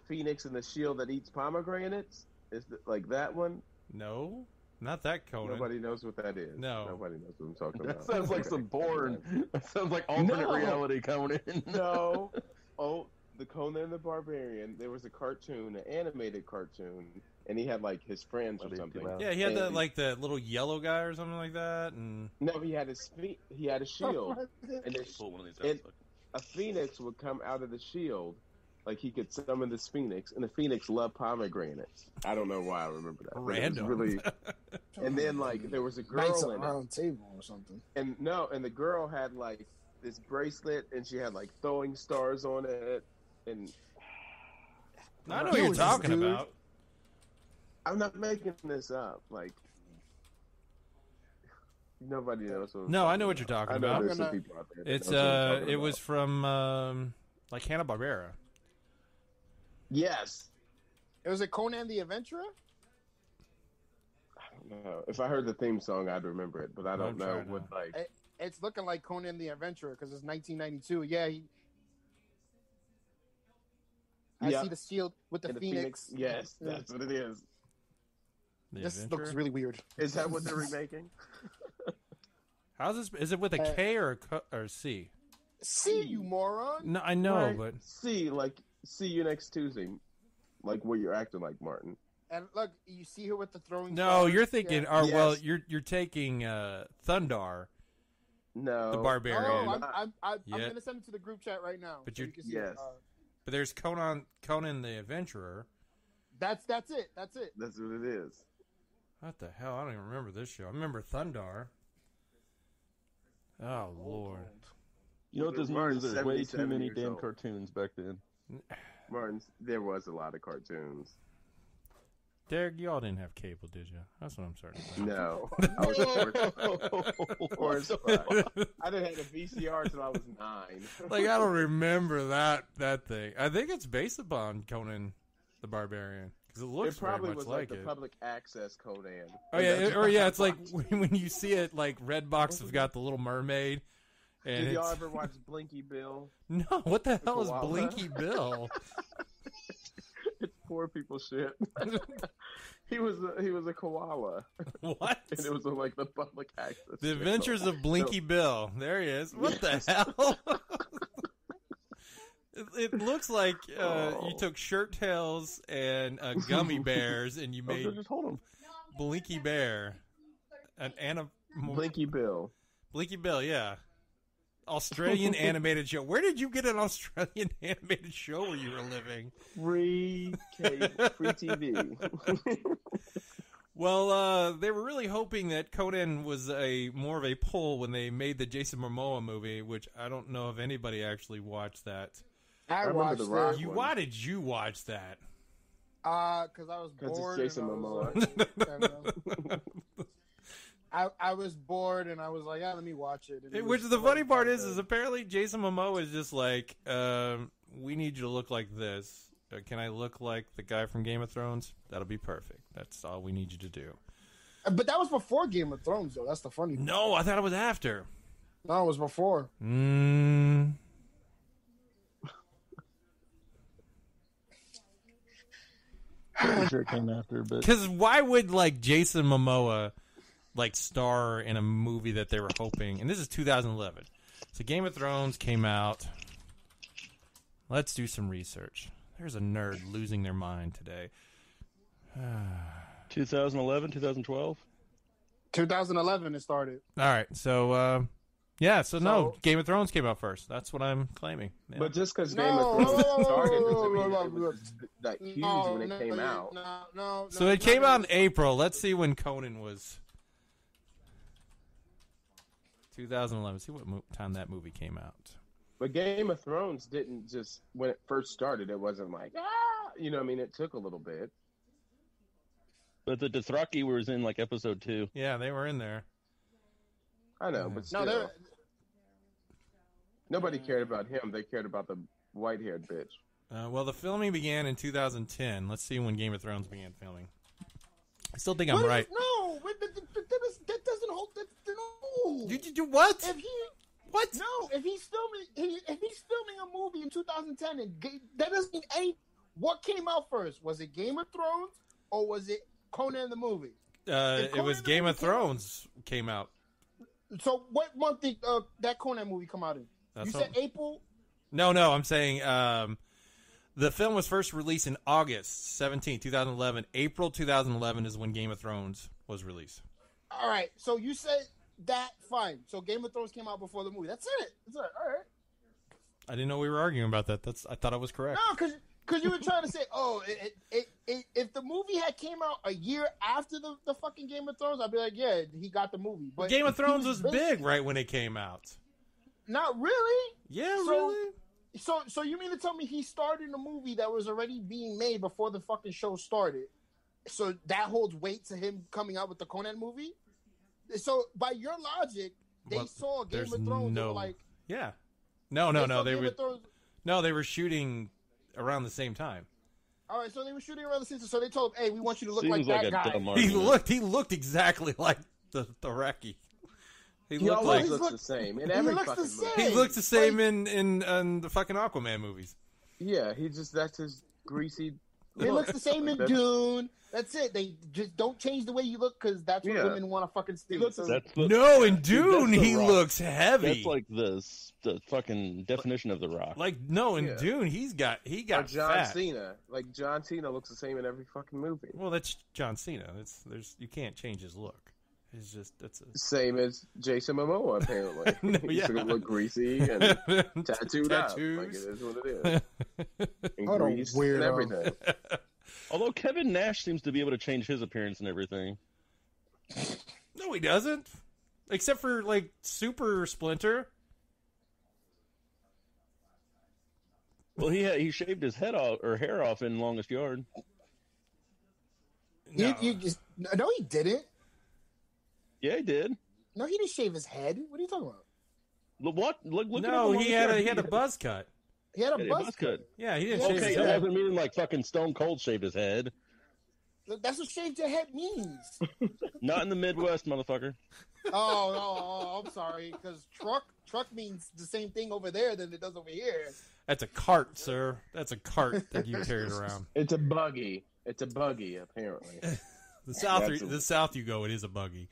S5: phoenix and the shield that eats pomegranates? Is like that one?
S3: No, not that Conan.
S5: Nobody knows what that is.
S3: No.
S5: Nobody knows what I'm talking about.
S7: That sounds like some Bourne. That sounds like alternate reality Conan.
S5: No. Oh, the Conan the Barbarian. There was a cartoon, an animated cartoon, and he had like his friends or something.
S3: Yeah, he had the little yellow guy or something like that, and
S5: no, he had a shield, and a phoenix would come out of the shield. Like he could summon this phoenix, and the phoenix loved pomegranates. I don't know why I remember that.
S3: Random.
S5: Really. And then like there was a girl in
S4: round table or something.
S5: And the girl had like this bracelet, and she had like throwing stars on it, and
S3: I know what you're talking about.
S5: I'm not making this up. Like nobody knows.
S3: No, I know what you're talking about.
S5: There's some people out there
S3: It's it was from like Hanna-Barbera.
S5: Yes.
S4: Was it Conan the Adventurer?
S5: I don't know. If I heard the theme song, I'd remember it, but I don't know what like.
S4: It's looking like Conan the Adventurer because it's 1992. Yeah, I see the shield with the phoenix.
S5: Yes, that's what it is.
S4: This looks really weird.
S5: Is that what they're remaking?
S3: How's this? Is it with a K or a C?
S4: C, you moron.
S3: No, I know,
S5: Right.
S3: but
S5: See you next Tuesday. Like what you're acting like, Martin.
S4: And look, you see her with the throwing.
S3: no,
S4: stars?
S3: you're thinking.
S4: Yeah.
S3: Or well, you're taking Thundar,
S5: No.
S3: the barbarian.
S4: Oh, I'm
S3: Yeah.
S4: gonna send it to the group chat right now.
S3: But
S4: so
S3: you-
S4: you can see
S5: Yes.
S4: it.
S3: But there's Conan the Adventurer.
S4: That's it.
S5: That's what it is.
S3: What the hell? I don't even remember this show. I remember Thundar. Oh Lord.
S7: You know what this
S5: Martin,
S7: means? There's way too
S5: 77
S7: many
S5: years
S7: damn
S5: old.
S7: cartoons back then.
S5: Martin, there was a lot of cartoons.
S3: Derek, y'all didn't have cable, did you? That's what I'm starting to say.
S5: No. I was forced. I didn't have a VCR until I was 9.
S3: Like I don't remember that thing. I think it's based upon Conan the Barbarian because it looks
S5: It probably
S3: very much
S5: was like
S3: it.
S5: the public access Conan.
S3: Oh yeah, it's like when you see it, like Redbox have got the Little Mermaid. And
S5: Did y'all ever watch Blinky Bill?
S3: No, what the hell is
S5: koala?
S3: Blinky Bill?
S5: It's poor people shit. he was a koala.
S3: What?
S5: And it was like the public access.
S3: The Adventures of Blinky Bill. There he is. What the hell? It looks like you took Shirt Tails and Gummy Bears and you made
S7: Just hold them.
S3: Blinky Bear.
S5: Blinky Bill.
S3: Blinky Bill, yeah. Australian animated show. Where did you get an Australian animated show where you were living?
S5: Free TV.
S3: Well, they were really hoping that Conan was more of a pull when they made the Jason Momoa movie, which I don't know if anybody actually watched that.
S4: I
S5: remember
S4: watched
S5: The Rock.
S4: it.
S3: Why did you watch that?
S4: Because I was bored.
S5: It's Jason
S4: and
S5: Momoa.
S4: I was bored and I was like, yeah, let me watch it. And it
S3: Which
S4: was
S3: the funny
S4: like
S3: part
S4: that.
S3: is apparently Jason Momoa is just like, we need you to look like this. Can I look like the guy from Game of Thrones? That'll be perfect. That's all we need you to do.
S4: But that was before Game of Thrones, though. That's the funny thing.
S3: No, I thought it was after.
S4: No, it was before.
S7: I'm sure it came after, but
S3: Because why would like Jason Momoa like star in a movie that they were hoping? And this is 2011, so Game of Thrones came out. Let's do some research. There's a nerd losing their mind today.
S7: 2011, 2012.
S4: 2011 it started.
S3: All right, so no, Game of Thrones came out first. That's what I'm claiming. Yeah.
S5: But just because Game
S4: No,
S5: of Thrones
S4: whoa,
S5: started
S4: whoa,
S5: doesn't mean
S4: whoa,
S5: it
S4: whoa,
S5: was that huge
S4: No,
S5: when it came out.
S4: No.
S3: So it came out in April. Let's see when Conan was. 2011. See what time that movie came out.
S5: But Game of Thrones didn't just, when it first started, it wasn't like, you know what I mean? It took a little bit.
S7: But the Dothraki was in like episode 2.
S3: Yeah, they were in there.
S5: I know, but still.
S4: No,
S5: Nobody cared about him. They cared about the white-haired bitch.
S3: Well, the filming began in 2010. Let's see when Game of Thrones began filming. I still think I'm right.
S4: No, that doesn't hold. No.
S3: Did you do what? What?
S4: No, if he's filming a movie in 2010, that doesn't mean any. What came out first? Was it Game of Thrones or was it Conan the movie?
S3: It was Game of Thrones came out.
S4: So what month did that Conan movie come out in? You said April?
S3: No, I'm saying the film was first released in August 17, 2011. April 2011 is when Game of Thrones was released.
S4: All right, so you said that, fine. So Game of Thrones came out before the movie. That's it. All right.
S3: I didn't know we were arguing about that. I thought I was correct.
S4: No, because you were trying to say, if the movie had came out a year after the fucking Game of Thrones, I'd be like, yeah, he got the movie. But
S3: Game of Thrones was big right when it came out.
S4: Not really.
S3: Yeah, really.
S4: So you mean to tell me he started a movie that was already being made before the fucking show started? So that holds weight to him coming out with the Conan movie? So by your logic, they saw Game of Thrones and were like,
S3: yeah. No. They were shooting around the same time.
S4: All right, so they were shooting around the same time. So they told him, hey, we want you to look
S7: Seems
S4: like
S7: like
S4: that
S7: a
S4: guy.
S7: dumb argument.
S3: He looked exactly like the Iraqi.
S5: He always looks the same in every fucking movie.
S3: He looks the same in the fucking Aquaman movies.
S5: Yeah, that's his greasy
S4: It looks the same in Dune. That's it. They just don't change the way you look because that's what women want to fucking see.
S3: No, in Dune he looks heavy.
S7: That's like the fucking definition of The Rock.
S3: Like no, in Dune he got
S5: or John
S3: fat.
S5: Cena. Like John Cena looks the same in every fucking movie.
S3: Well, that's John Cena. You can't change his look. It's just
S5: same as Jason Momoa apparently.
S3: No,
S5: He's gonna look greasy and tattooed out. Like it is what it is. And grease and everything.
S7: Although Kevin Nash seems to be able to change his appearance and everything.
S3: No, he doesn't. Except for like Super Splinter.
S7: Well, he shaved his head off or hair off in Longest Yard.
S4: No. No, he didn't.
S7: Yeah, he did.
S4: No, he didn't shave his head. What are you talking about?
S7: What? Look
S3: no, he had a buzz cut.
S4: He had a buzz cut.
S3: Yeah, he didn't shave his head.
S7: Okay, that doesn't mean like fucking Stone Cold shaved his head.
S4: That's what shaved your head means.
S7: Not in the Midwest, motherfucker.
S4: Oh, I'm sorry. Because truck means the same thing over there than it does over here.
S3: That's a cart, sir. That's a cart that you carried around.
S5: It's a buggy. It's a buggy, apparently.
S3: The south you go, it is a buggy.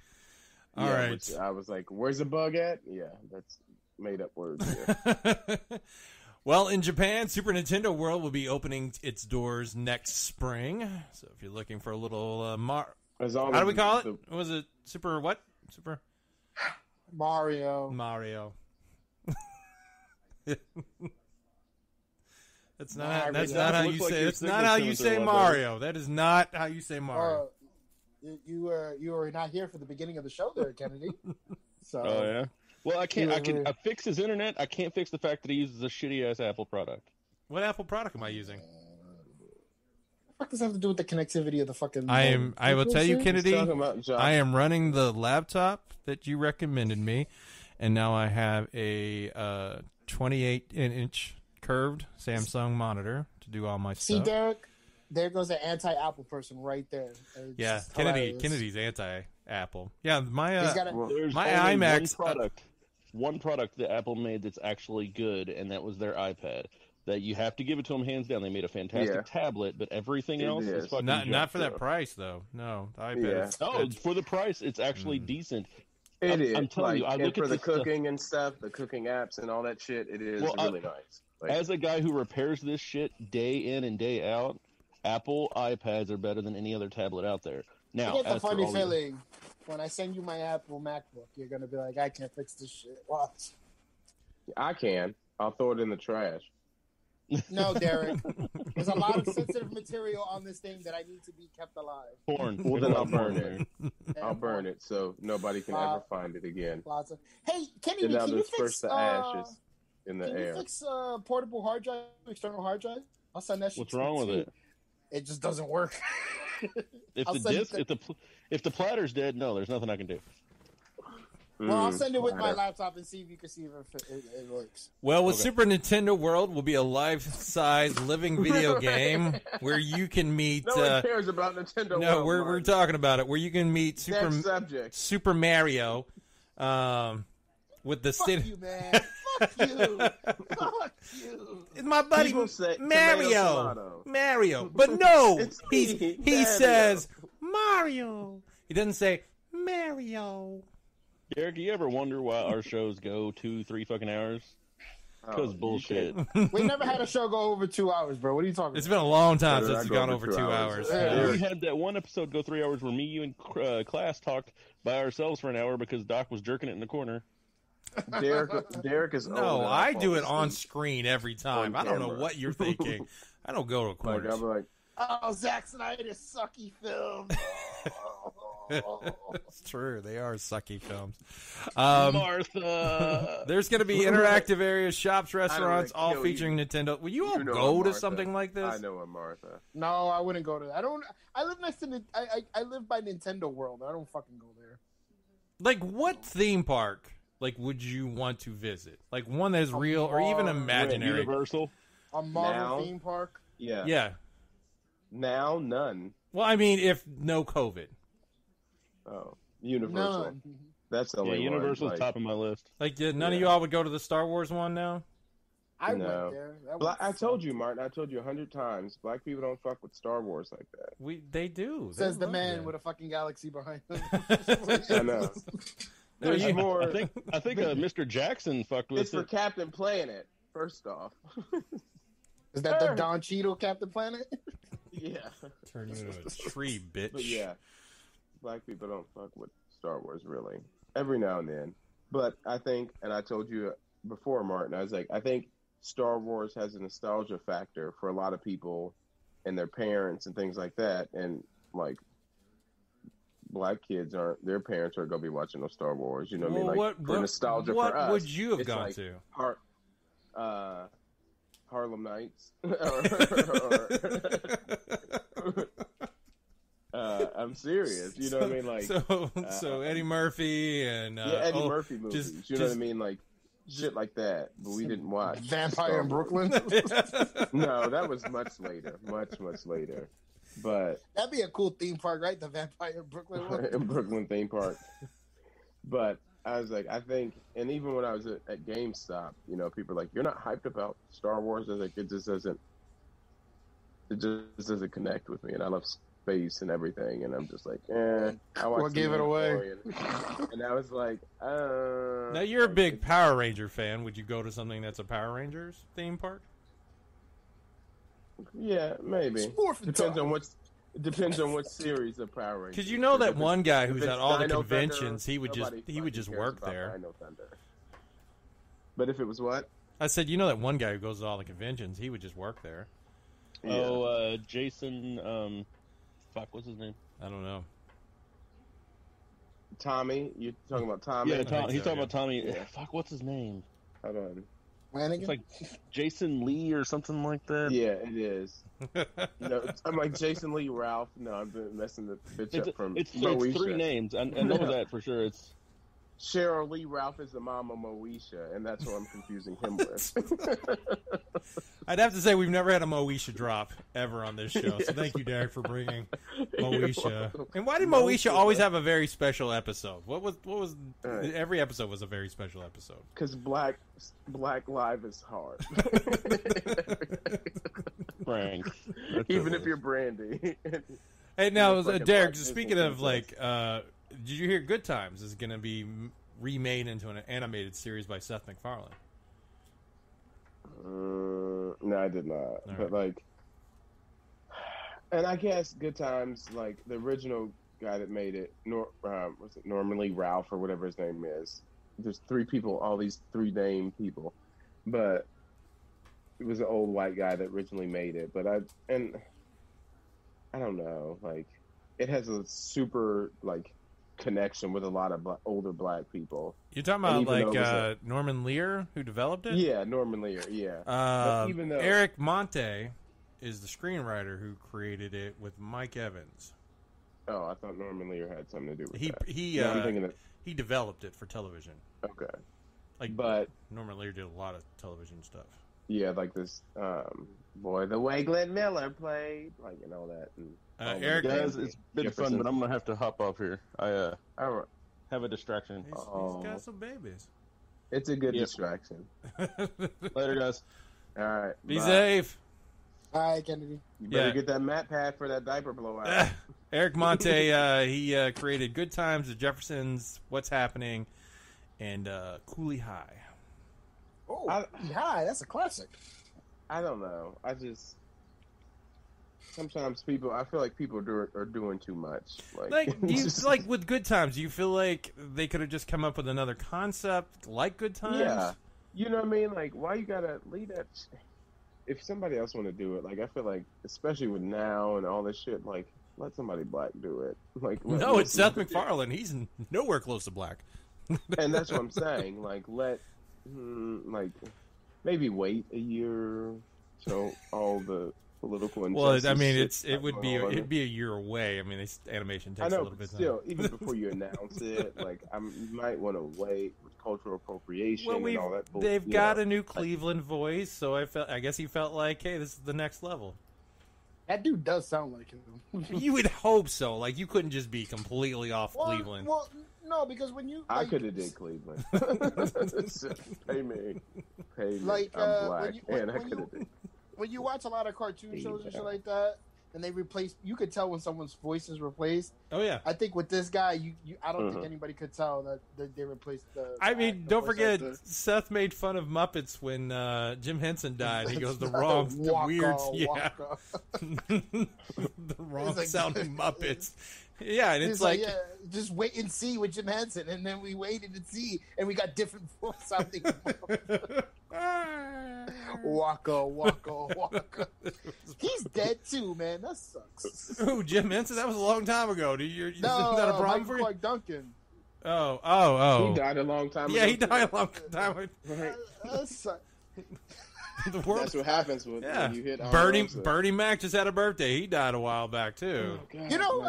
S3: All right.
S5: Which I was like, where's the bug at? Yeah, that's made up words here.
S3: Well, in Japan, Super Nintendo World will be opening its doors next spring. So if you're looking for a little how do we call it? Was it Super what? Super
S4: Mario.
S3: That's not how you say. It's not how you say Mario. That is not how you say Mario.
S4: You were not here for the beginning of the show there, Kennedy. So.
S7: Oh yeah. Well, I fix his internet. I can't fix the fact that he uses a shitty ass Apple product.
S3: What Apple product am I using?
S4: What the fuck does that have to do with the connectivity of the fucking?
S3: I will tell you, Kennedy. I am running the laptop that you recommended me, and now I have a 28-inch curved Samsung monitor to do all my stuff.
S4: See, Derek, there goes an anti-Apple person right there.
S3: Yeah, Kennedy's anti-Apple. Yeah, my
S7: my
S3: iMac
S7: one product that Apple made that's actually good, and that was their iPad. That you have to give it to them hands down. They made a fantastic tablet, but everything else is fucking
S3: not for that price though. No, the iPad.
S7: For the price, it's actually decent.
S5: I'm telling you, I look for the cooking and stuff, the cooking apps and all that shit. It is really nice.
S7: As a guy who repairs this shit day in and day out, Apple iPads are better than any other tablet out there. Now,
S4: I get the funny feeling when I send you my Apple MacBook, you're gonna be like, I can't fix this shit. Watch.
S5: I can. I'll throw it in the trash.
S4: No, Derek. There's a lot of sensitive material on this thing that I need to be kept alive.
S7: Porn.
S5: Well, then I'll burn it. I'll burn it so nobody can ever find it again.
S4: Hey, Kennedy, can you fix
S5: the ashes in the air?
S4: Can you fix portable hard drive, external hard drive? I'll send that shit.
S7: What's wrong with it?
S4: It just doesn't work.
S7: If the platter's dead, no, there's nothing I can do.
S4: Well, I'll send it with my laptop and see if you can see if it works.
S3: Well, with Super Nintendo World will be a life-size living video game where you can meet.
S5: No one cares about Nintendo World.
S3: No, we're talking about it. Where you can meet Super Mario, with the
S4: Fuck you, man. Fuck you. Fuck you.
S3: It's my buddy Mario. But no, he says Mario. He doesn't say Mario.
S7: Derek, you ever wonder why our shows go 2-3 fucking hours? Because bullshit.
S4: We never had a show go over 2 hours, bro. What are you talking about?
S3: It's been a long time since it's gone over 2 hours.
S7: We had that one episode go 3 hours where me, you, and class talked by ourselves for an hour because Doc was jerking it in the corner.
S5: Derek is
S3: no, I do it on screen every time. I don't know what you're thinking. I don't go to corners.
S5: I'm like,
S4: oh, Zack Snyder's sucky film.
S3: It's true. They are sucky films.
S7: Martha.
S3: There's going to be interactive areas, shops, restaurants, all featuring Nintendo. Will you all go to something like this?
S5: I know a Martha.
S4: No, I wouldn't go to that. I live next to I live by Nintendo World. I don't fucking go there.
S3: Like, what theme park would you want to visit? Like one that is real or even imaginary.
S7: Universal.
S4: A Marvel theme park?
S5: Yeah.
S3: Yeah.
S5: Now, none.
S3: Well, I mean, if no COVID.
S5: Oh, Universal.
S4: None.
S5: That's the only one.
S7: Universal's top of my list.
S3: Like, none of you all would go to the Star Wars one now?
S4: I went there.
S5: I told you, Martin. I told you 100 times. Black people don't fuck with Star Wars like that.
S3: They do.
S4: Says the man with a fucking galaxy behind him.
S5: I know.
S7: There's more. I think Mr. Jackson fucked with it.
S5: It's for Captain Planet. First off,
S4: is that the Don Cheadle Captain Planet?
S5: Yeah.
S3: Turn you into a tree, bitch.
S5: But yeah, black people don't fuck with Star Wars really. Every now and then. But I think, and I told you before, Martin, I was like, I think Star Wars has a nostalgia factor for a lot of people and their parents and things like that. And like, black kids their parents aren't going to be watching no Star Wars. You know what I mean? Like, for nostalgia for us.
S3: What would you have gone to?
S5: Harlem Nights. I'm serious. You know what I mean? Like
S3: so Eddie Murphy and
S5: Eddie Murphy movies. You know what I mean? Like shit like that. But we didn't watch
S4: Vampire in Brooklyn.
S5: No, that was much later. Much later. But
S4: that'd be a cool theme park, right? The Vampire in Brooklyn one.
S5: In Brooklyn theme park. But I was like, I think, and even when I was at GameStop, you know, people are like, you're not hyped about Star Wars. I was like, it just doesn't connect with me, and I love space and everything, and I'm just like, I watched
S4: what gave it away?
S5: And I was like,
S3: now you're a big Power Ranger fan. Would you go to something that's a Power Rangers theme park?
S5: Yeah, maybe. Depends on what series of Power Rangers.
S3: Because you know that one guy who's at all the conventions, he would just work there.
S5: But if it was what?
S3: I said, you know that one guy who goes to all the conventions, he would just work there.
S5: Yeah.
S7: Oh, Jason. What's his name?
S3: I don't know.
S5: Tommy? You're talking about Tommy?
S7: Yeah, he's talking about Tommy.
S5: Yeah.
S7: What's his name?
S5: Hold on.
S7: It's like Jason Lee or something like that.
S5: Yeah, it is. No, I'm like Jason Lee Ralph. No, I'm messing the bitch up from
S7: it's
S5: Moesha.
S7: 3 names. I know that for sure. It's
S5: Cheryl Lee Ralph is the mom of Moesha, and that's what I'm confusing him with.
S3: I'd have to say we've never had a Moesha drop ever on this show, so thank you, Derek, for bringing Moesha. And why did Moesha always have a very special episode? What was every episode was a very special episode?
S5: Because Black Live is hard.
S7: Frank.
S5: Even if you're Brandy.
S3: Hey, now, Derek, speaking of, like, did you hear Good Times is going to be remade into an animated series by Seth MacFarlane?
S5: No, I did not. But, like, and I guess Good Times, like, the original guy that made it, was it Norman Lee Ralph or whatever his name is. There's 3 people, all these 3 named people. But it was an old white guy that originally made it. But I don't know, like, it has a super, like, connection with a lot of older black people.
S3: You're talking about, like, Norman Lear, who developed it?
S5: Yeah, Norman Lear, yeah.
S3: Even though Eric Monte is the screenwriter who created it with Mike Evans.
S5: Oh, I thought Norman Lear had something to do with that.
S3: I'm thinking that he developed it for television.
S5: Okay.
S3: But Norman Lear did a lot of television stuff.
S5: Yeah, like this, boy, the way Glenn Miller played, like, and all that. And
S3: Eric,
S7: guys, it's been fun, but I'm gonna have to hop off here. I have a distraction.
S3: He's got some babies.
S5: It's a good distraction.
S7: Later, guys.
S5: All right.
S3: Be safe.
S4: Bye, Kennedy.
S5: You better get that mat pad for that diaper blowout.
S3: Eric Monte, he created Good Times, The Jeffersons, What's Happening, and Cooley High.
S4: Oh, High, that's a classic.
S5: I don't know. Sometimes I feel like people are doing too much.
S3: Like with Good Times, do you feel like they could have just come up with another concept like Good Times?
S5: Yeah. You know what I mean? Like, why you gotta leave that? If somebody else want to do it, like, I feel like, especially with now and all this shit, like, let somebody black do it. Like,
S3: no, it's Seth MacFarlane. He's nowhere close to black.
S5: And that's what I'm saying. Like, maybe wait a year so all the political injustice.
S3: Well, I mean, it'd be a year away. I mean, animation takes a little bit.
S5: Still, even before you announce it, like, you might want to wait with cultural appropriation and all that.
S3: They've got a new Cleveland voice, so I guess he felt like, hey, this is the next level.
S4: That dude does sound like him.
S3: You would hope so. Like, you couldn't just be completely off Cleveland.
S4: Well, no, because when you...
S5: I could have did Cleveland. Pay me.
S4: Like,
S5: I'm black, and I could have did.
S4: When you watch a lot of cartoon shows and shit like that, and they replace... You could tell when someone's voice is replaced.
S3: Oh, yeah.
S4: I think with this guy, I don't think anybody could tell that they replaced the...
S3: I mean, don't forget, Seth made fun of Muppets when Jim Henson died. He goes, the weird... Yeah. The wrong sounding Muppets. Yeah, and it's like...
S4: yeah, just wait and see with Jim Henson. And then we waited and see, and we got different sounding Muppets. Waka. He's dead too, man. That sucks.
S3: Ooh, Jim Henson? That was a long time ago. Is that a problem for you?
S4: Clark Duncan.
S3: Oh.
S5: He died a long time ago.
S3: Yeah, he died a long time ago.
S4: That sucks.
S5: That's what happens when you hit
S3: Bernie Mac just had a birthday. He died a while back too.
S5: Oh, God,
S4: you know who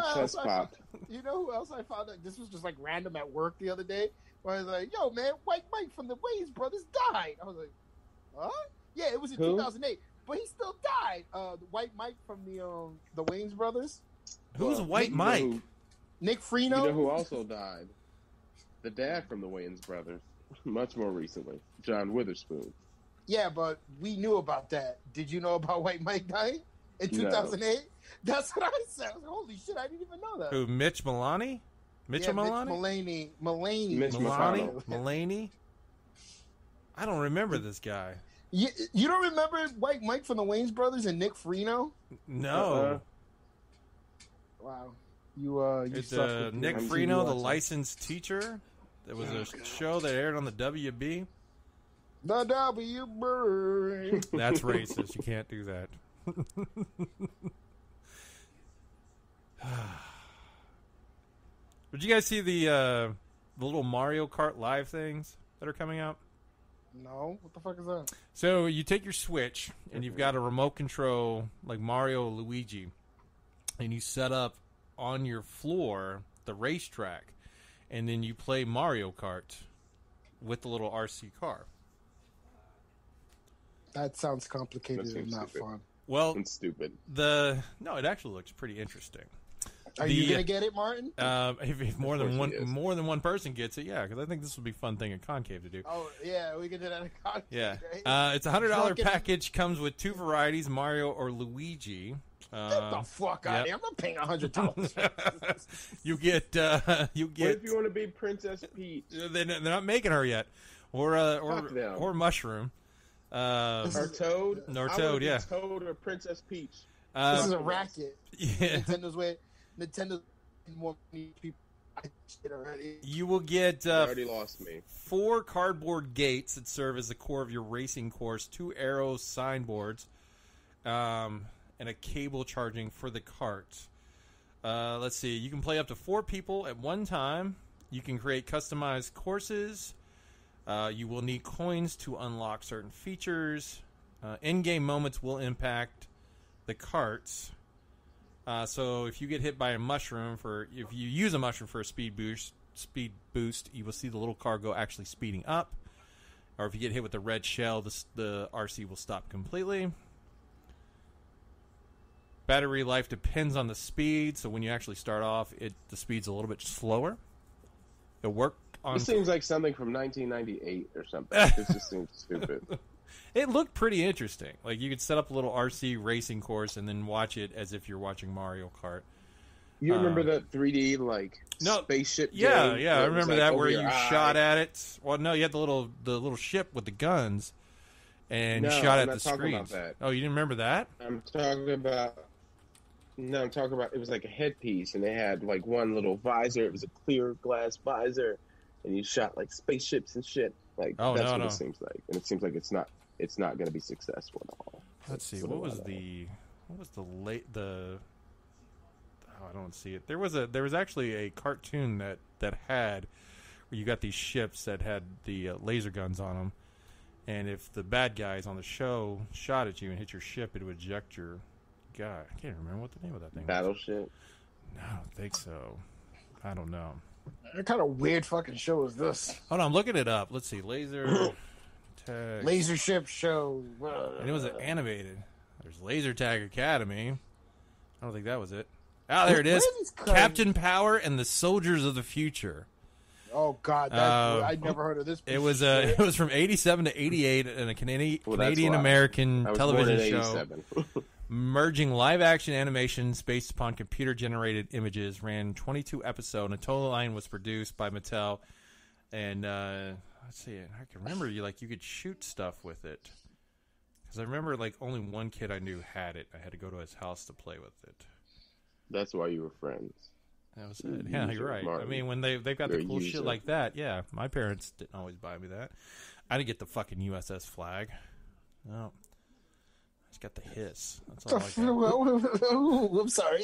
S4: else I found out? This was just like random at work the other day. Where I was like, "Yo, man, White Mike from the Wayans Brothers died." I was like, "Huh?" Yeah, it was in 2008, but he still died. White Mike from the Wayans Brothers.
S3: Who's White Mike?
S4: Nick Freno.
S5: You know who also died? The dad from the Wayans Brothers, much more recently, John Witherspoon.
S4: Yeah, but we knew about that. Did you know about White Mike dying in 2008? No. That's what I said. I was like, holy shit, I didn't even know that.
S3: Who, Mitch Mulaney?
S4: Mulaney?
S3: Mulaney? I don't remember this guy.
S4: You don't remember White Mike from the Wayans Brothers and Nick Freno?
S3: No.
S4: Wow. You
S3: it's Nick Freno, the licensed teacher. There was a show that aired on the WB.
S4: The WB.
S3: That's racist. You can't do that. Did you guys see the little Mario Kart live things that are coming out?
S4: No. What the fuck is that?
S3: So you take your Switch and you've got a remote control like Mario or Luigi, and you set up on your floor the racetrack, and then you play Mario Kart with the little RC car.
S4: That sounds complicated and not fun.
S3: Well,
S5: it's stupid.
S3: No, it actually looks pretty interesting.
S4: Are you gonna get it, Martin?
S3: If more than one person gets it, yeah, because I think this would be a fun thing at Concave to do.
S4: Oh yeah, we can do that at Concave.
S3: Yeah, right? It's a $100 package. Comes with 2 varieties, Mario or Luigi.
S4: Get the fuck out of here! I'm not paying $100.
S3: You get.
S5: What if you want to be Princess Peach?
S3: They're not making her yet, or Mushroom.
S5: Or Toad.
S3: Or Toad, yeah.
S5: Toad or Princess Peach.
S4: This is a racket.
S3: Yeah.
S4: Nintendo more people. Already.
S3: You will get
S5: already lost me.
S3: 4 cardboard gates that serve as the core of your racing course, 2 arrow signboards, and a cable charging for the cart. Let's see. You can play up to 4 people at one time. You can create customized courses. You will need coins to unlock certain features. In-game moments will impact the carts. So if you get hit by a mushroom if you use a mushroom for a speed boost, you will see the little car go actually speeding up. Or if you get hit with a red shell, the RC will stop completely. Battery life depends on the speed, so when you actually start off, the speed's a little bit slower. It'll work on...
S5: This seems like something from 1998 or something. This just seems stupid.
S3: It looked pretty interesting. Like, you could set up a little RC racing course and then watch it as if you're watching Mario Kart.
S5: You remember that 3D, spaceship game?
S3: Yeah, I remember that where you shot at it. Well, no, you had the little ship with the guns, and you shot at the screens.
S5: About that.
S3: Oh, you didn't remember that?
S5: I'm talking about, it was like a headpiece, and they had, one little visor. It was a clear glass visor, and you shot, spaceships and shit. It seems like. And it seems like it's not going to be successful at all.
S3: Let's see. What was the I don't see it. There was actually a cartoon that had where you got these ships that had the laser guns on them, and if the bad guys on the show shot at you and hit your ship, it would eject your guy. I can't remember what the name of that thing was.
S5: Battleship?
S3: No, I don't think so. I don't know.
S4: What kind of weird fucking show is this?
S3: Hold on, I'm looking it up. Let's see. Laser
S4: Ship Show.
S3: And it was animated. There's Laser Tag Academy. I don't think that was it. Ah, there it is. Captain Power and the Soldiers of the Future.
S4: Oh God, I never heard of this.
S3: It was from 87 to 88 in a Canadian American television show, merging live action animations based upon computer generated images. Ran 22 episodes, and a total line was produced by Mattel. And let's see, I can remember you could shoot stuff with it, because I remember only one kid I knew had it. I had to go to his house to play with it.
S5: That's why you were friends.
S3: That was it. Yeah, you're right.
S5: Martin.
S3: I mean, when they've got the cool shit like that, yeah. My parents didn't always buy me that. I didn't get the fucking USS Flag. No. I just got the hiss. That's all I got.
S4: I'm sorry.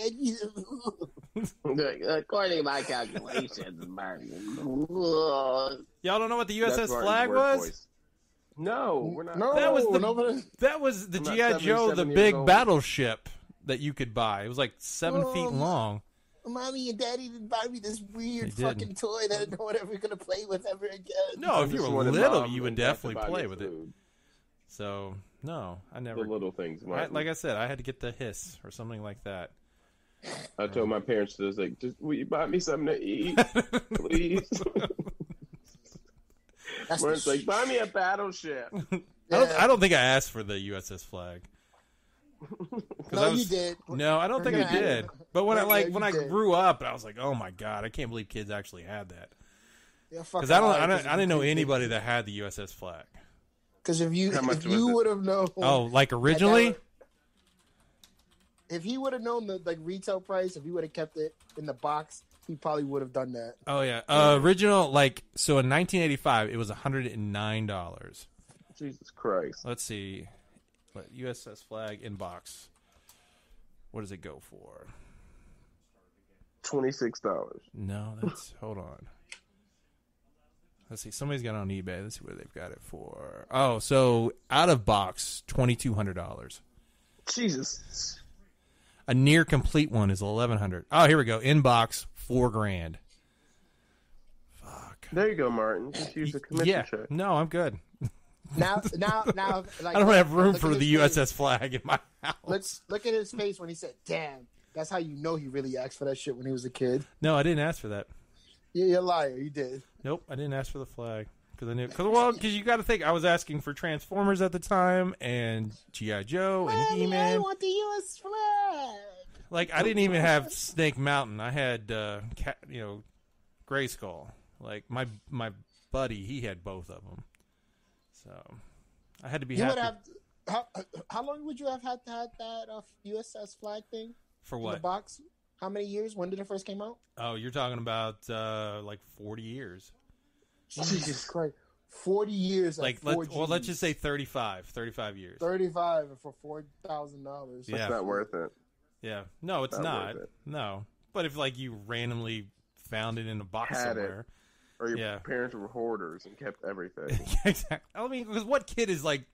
S5: According to my calculations, Martin.
S3: Y'all don't know what the USS Flag was?
S5: Voice. No, we're not.
S4: No,
S3: that was the G.I. Joe, the big battleship that you could buy. It was 7 feet long.
S4: Mommy and Daddy didn't buy me this weird fucking toy that no one ever going to play with ever again.
S3: No, if you were little, you would definitely play with it. So, no, I never.
S5: The little things,
S3: like I said, I had to get the hiss or something like that.
S5: I told my parents, will you buy me something to eat, please? Martin's like, buy me a battleship.
S3: I don't think I asked for the USS Flag.
S4: No, you did.
S3: No, I don't think I did. But when I grew up, I was like, oh my God, I can't believe kids actually had that. Because I didn't know anybody that had the USS Flag.
S4: Because if you would have known,
S3: originally,
S4: if he would have known the retail price, if he would have kept it in the box, he probably would have done that.
S3: Oh yeah, original so in 1985 it was $109.
S5: Jesus Christ.
S3: Let's see. USS Flag in box. What does it go for?
S5: $26.
S3: No, that's hold on. Let's see. Somebody's got it on eBay. Let's see what they've got it for. Oh, so out of box, $2,200.
S5: Jesus.
S3: A near complete one is $1,100. Oh, here we go. In box, $4,000. Fuck.
S5: There you go, Martin. Just use the commission check.
S3: No, I'm good.
S4: Now,
S3: I don't have room for the USS Flag in my house.
S4: Let's look at his face when he said, "Damn." That's how you know he really asked for that shit when he was a kid.
S3: No, I didn't ask for that.
S4: Yeah, you're a liar. You did.
S3: Nope, I didn't ask for the flag because I knew. Because you got to think, I was asking for Transformers at the time and G.I. Joe and He-Man.
S4: I want the US flag.
S3: I didn't even have Snake Mountain. I had, Grayskull. My buddy, he had both of them. So, I had to be happy.
S4: How long would you have had to have that USS Flag thing?
S3: For what?
S4: In the box? How many years? When did it first came out?
S3: Oh, you're talking about 40 years.
S4: Jesus Christ. 40 years.
S3: Let's just say 35 years.
S4: 35 for $4,000.
S3: Yeah.
S5: That's not worth it.
S3: Yeah. No, it's not. No. But if you randomly found it in a box somewhere.
S5: Or your parents were hoarders and kept everything.
S3: Exactly. I mean, because what kid is like,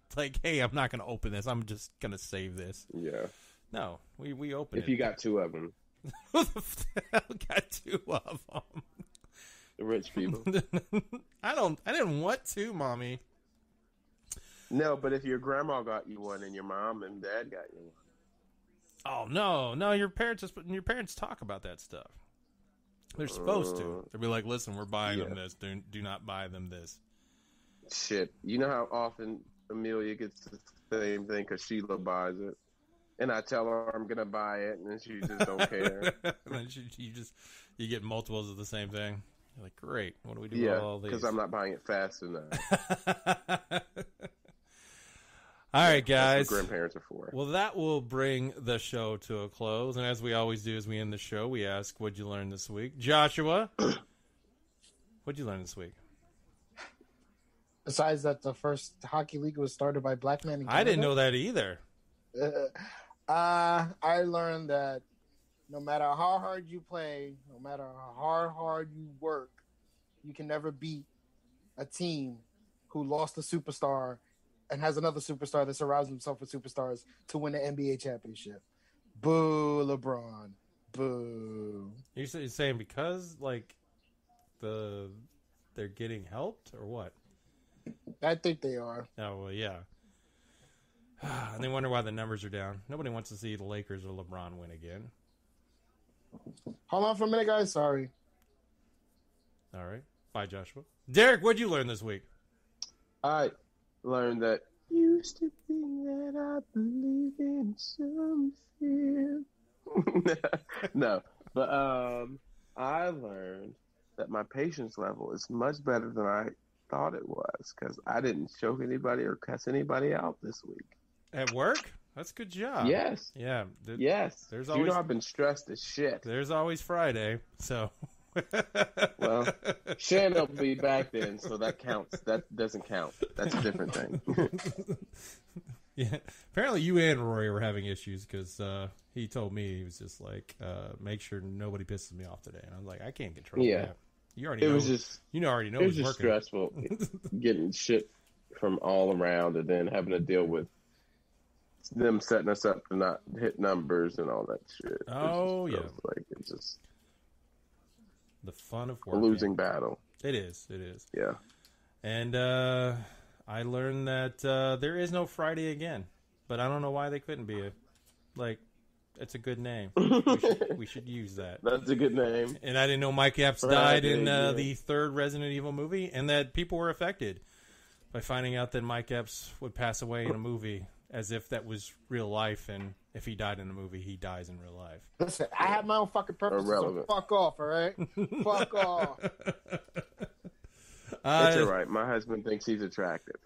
S3: hey, I'm not going to open this. I'm just going to save this.
S5: Yeah.
S3: No, we open it.
S5: If you got two of them.
S3: Who the hell got two of them?
S5: The rich people.
S3: I didn't want to, Mommy.
S5: No, but if your grandma got you one and your mom and dad got you one.
S3: Oh, no. Your parents talk about that stuff. They're supposed to. They'll be like, listen, we're buying them this. Do not buy them this.
S5: Shit. You know how often Amelia gets the same thing because Sheila buys it? And I tell her I'm going to buy it, and then she just don't care.
S3: And then you get multiples of the same thing. You're like, great. What do we do with all these?
S5: Because I'm not buying it fast enough.
S3: All right, guys.
S5: That's what grandparents are for.
S3: Well, that will bring the show to a close. And as we always do as we end the show, we ask, what'd you learn this week? Joshua, what'd you learn this week?
S4: Besides that the first hockey league was started by black men in Canada?
S3: I didn't know that either.
S4: I learned that no matter how hard you play, no matter how hard you work, you can never beat a team who lost a superstar and has another superstar that surrounds himself with superstars to win the NBA championship. Boo, LeBron. Boo.
S3: You're saying because they're getting helped or what?
S4: I think they are.
S3: Oh well, yeah. And they wonder why the numbers are down. Nobody wants to see the Lakers or LeBron win again.
S4: Hold on for a minute, guys. Sorry.
S3: All right. Bye, Joshua. Derek, what'd you learn this week?
S5: I learned that used to think that I believe in something. No, but I learned that my patience level is much better than I thought it was because I didn't choke anybody or cuss anybody out this week.
S3: At work? That's a good job.
S5: Yes.
S3: Yeah.
S5: Yes.
S3: There's always,
S5: I've been stressed as shit.
S3: There's always Friday, so.
S5: Well, Shan will be back then, so that counts. That doesn't count. That's a different thing.
S3: Yeah. Apparently you and Rory were having issues because he told me, he was just like, make sure nobody pisses me off today. And I was like, I can't control that. You already know.
S5: Was just,
S3: you already know
S5: it was
S3: it's
S5: just
S3: working.
S5: stressful getting shit from all around and then having to deal with them setting us up to not hit numbers and all that shit.
S3: Oh, yeah.
S5: Like, it's just
S3: the fun of
S5: a
S3: working.
S5: losing battle.
S3: It is. It is.
S5: Yeah.
S3: And I learned that there is no Friday again. But I don't know why they couldn't be. It's a good name. We should use that.
S5: That's a good name.
S3: And I didn't know Mike Epps died in the third Resident Evil movie, and that people were affected by finding out that Mike Epps would pass away in a movie as if that was real life, and if he died in a movie, he dies in real life.
S4: Listen, I have my own fucking purpose, so fuck off, all right? Fuck off.
S5: It's all right. My husband thinks he's attractive.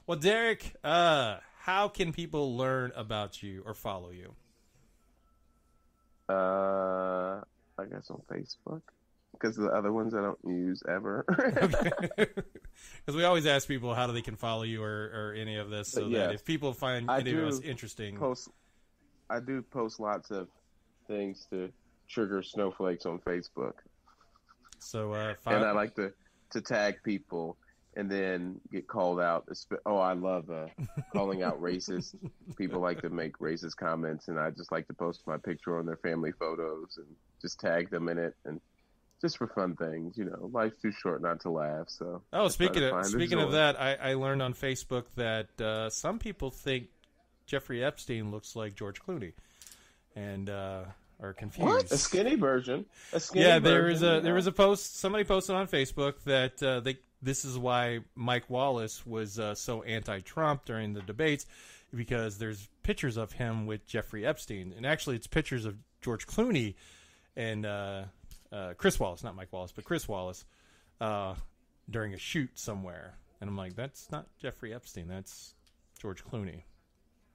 S3: Well, Derek, how can people learn about you or follow you?
S5: I guess on Facebook. Because the other ones I don't use ever.
S3: Because we always ask people how they can follow you or any of this, so that if people find any of us interesting.
S5: I do post lots of things to trigger snowflakes on Facebook.
S3: So, and
S5: I like to tag people and then get called out. I love calling out racist. People like to make racist comments, and I just like to post my picture on their family photos and just tag them in it, and just for fun things. You know, life's too short not to laugh. So,
S3: speaking of that, I learned on Facebook that some people think Jeffrey Epstein looks like George Clooney, and are confused.
S5: What? A skinny version.
S3: There was a post. Somebody posted on Facebook that this is why Mike Wallace was so anti-Trump during the debates, because there's pictures of him with Jeffrey Epstein, and actually it's pictures of George Clooney and Chris Wallace, not Mike Wallace, but Chris Wallace, during a shoot somewhere. And I'm like, that's not Jeffrey Epstein, that's George Clooney.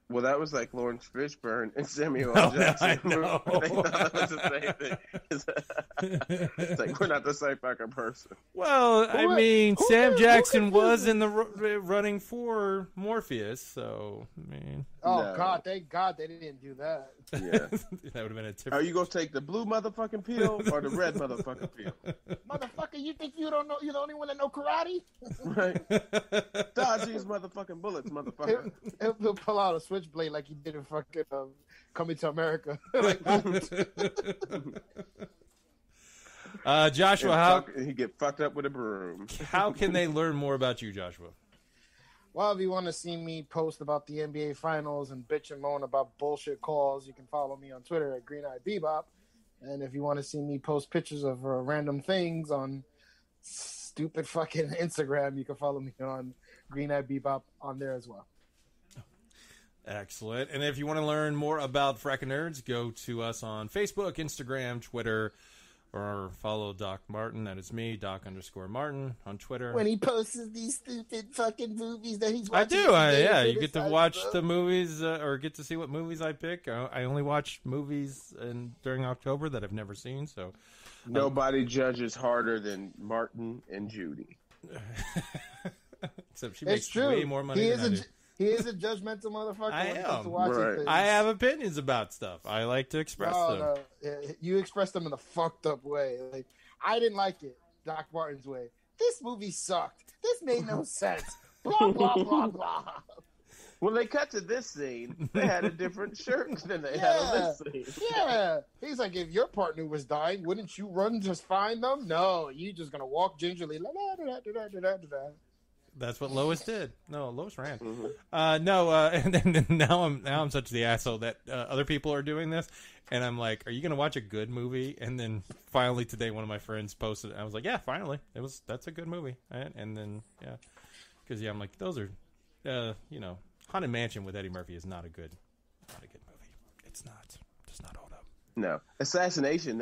S5: Well, that was like Lawrence Fishburne and Samuel L. Jackson.
S3: I know.
S5: They thought that was the same thing. It's like, we're not the same fucking person.
S3: Well, Sam Jackson was in the running for Morpheus, so, I mean.
S4: Oh, no. God, thank God they didn't do that.
S5: Yeah.
S3: That would have been a tip.
S5: Are you going to take the blue motherfucking pill or the red motherfucking pill?
S4: Motherfucker, you think you don't know? You're the only one that know karate?
S5: Right. Dodge these motherfucking bullets, motherfucker.
S4: He'll pull out a switchblade like he did in fucking Coming to America.
S3: Joshua,
S5: he get fucked up with a broom.
S3: How can they learn more about you, Joshua?
S4: Well, if you want to see me post about the NBA Finals and bitch and moan about bullshit calls, you can follow me on Twitter at Green Eye Bebop. And if you want to see me post pictures of random things on stupid fucking Instagram, you can follow me on Green Eye Bebop on there as well.
S3: Excellent. And if you want to learn more about Frackin' Nerds, go to us on Facebook, Instagram, Twitter, or follow Doc Martin. That is me, Doc_Martin on Twitter.
S4: When he posts these stupid fucking movies that he's watching.
S3: I do. You get to watch the movies or get to see what movies I pick. I only watch movies during October that I've never seen. So
S5: nobody judges harder than Martin and Judy.
S3: Except she makes way more money than I do.
S4: He is a judgmental motherfucker.
S3: I am.
S4: To watching things.
S3: I have opinions about stuff. I like to express them.
S4: No. You express them in a fucked up way. Like, I didn't like it, Doc Martin's way. This movie sucked. This made no sense. Blah, blah, blah, blah.
S5: When they cut to this scene, they had a different shirt than they had on this scene.
S4: Yeah. He's like, if your partner was dying, wouldn't you run just find them? No, you just going to walk gingerly.
S3: That's what Lois did. No, Lois ran.
S5: Mm-hmm.
S3: And then now I'm such the asshole that other people are doing this, and I'm like, "Are you gonna watch a good movie?" And then finally today, one of my friends posted it. I was like, "Yeah, finally, that's a good movie." And then because I'm like, those are, Haunted Mansion with Eddie Murphy is not a good movie. It's not. Does not hold up.
S5: No, Assassination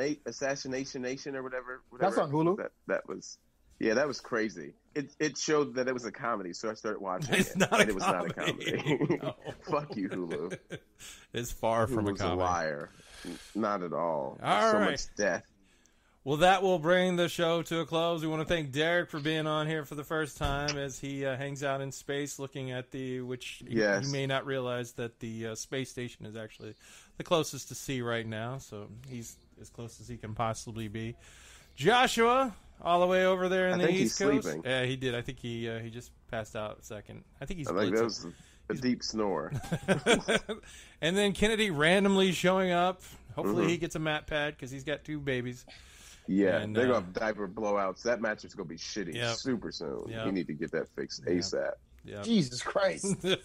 S5: Nation or whatever.
S4: That's on Hulu.
S5: That was. Yeah, that was crazy. It showed that it was a comedy, so I started watching
S3: It's
S5: it.
S3: not
S5: and
S3: a
S5: it was
S3: comedy.
S5: not a comedy.
S3: No.
S5: Fuck you, Hulu.
S3: It's far from
S5: Hulu's
S3: a comedy.
S5: liar. Not at all.
S3: All
S5: so
S3: right.
S5: much death.
S3: Well, that will bring the show to a close. We want to thank Derek for being on here for the first time as he hangs out in space looking at which
S5: Yes.
S3: you may not realize that the space station is actually the closest to sea right now, so he's as close as he can possibly be. Joshua, all the way over there in the East Coast.
S5: Sleeping.
S3: Yeah, he did. I think he just passed out a second. I think he's
S5: I think that was a deep snore.
S3: And then Kennedy randomly showing up. Hopefully he gets a mat pad because he's got 2 babies.
S5: Yeah,
S3: And,
S5: they're going to have diaper blowouts. That mattress is going to be shitty
S3: Yep.
S5: super soon.
S3: Yep.
S5: You need to get that fixed ASAP.
S3: Yeah.
S4: Jesus Christ! This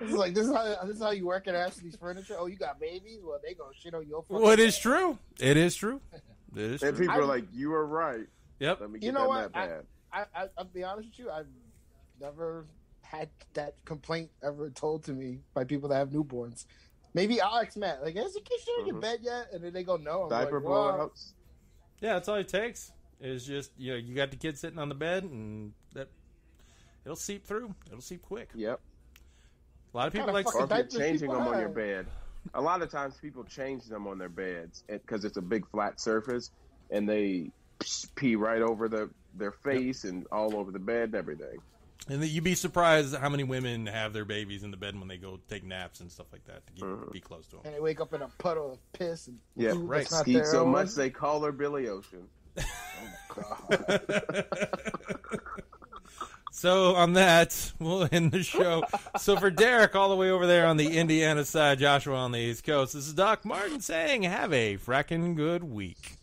S4: is like this is how you work at Ashley's Furniture. Oh, you got babies? Well, they gonna shit on your.
S3: Well, it is true. It is true. It is
S5: And
S3: true.
S5: people are like, "You are right."
S3: Yep.
S5: Let me get
S4: You know
S5: that
S4: what?
S5: mat pad.
S4: I'll be honest with you. I've never had that complaint ever told to me by people that have newborns. Maybe I'll ask Matt, like, has the kid shit on your bed yet? And then they go, no. I'm
S5: Diaper
S4: like, well,
S5: blowouts.
S3: Yeah, that's all it takes. Is just you got the kid sitting on the bed, and that it'll seep through. It'll seep quick.
S5: Yep.
S3: A lot of people
S4: Kinda
S3: like.
S4: fuck-
S5: Or if you're
S4: diapers
S5: changing
S4: people
S5: them on your
S4: have.
S5: bed. A lot of times people change them on their beds because it's a big flat surface, and they pee right over their face and all over the bed and everything.
S3: And you'd be surprised how many women have their babies in the bed when they go take naps and stuff like that to be close to them.
S4: and they wake up in a puddle of piss and
S5: Yeah,
S4: food
S3: right.
S4: that's not
S5: Skeet
S4: their
S5: so
S4: own.
S5: much they call her Billy Ocean.
S3: So on that, we'll end the show. So for Derek all the way over there on the Indiana side, Joshua on the East Coast, this is Doc Martin saying have a frackin' good week.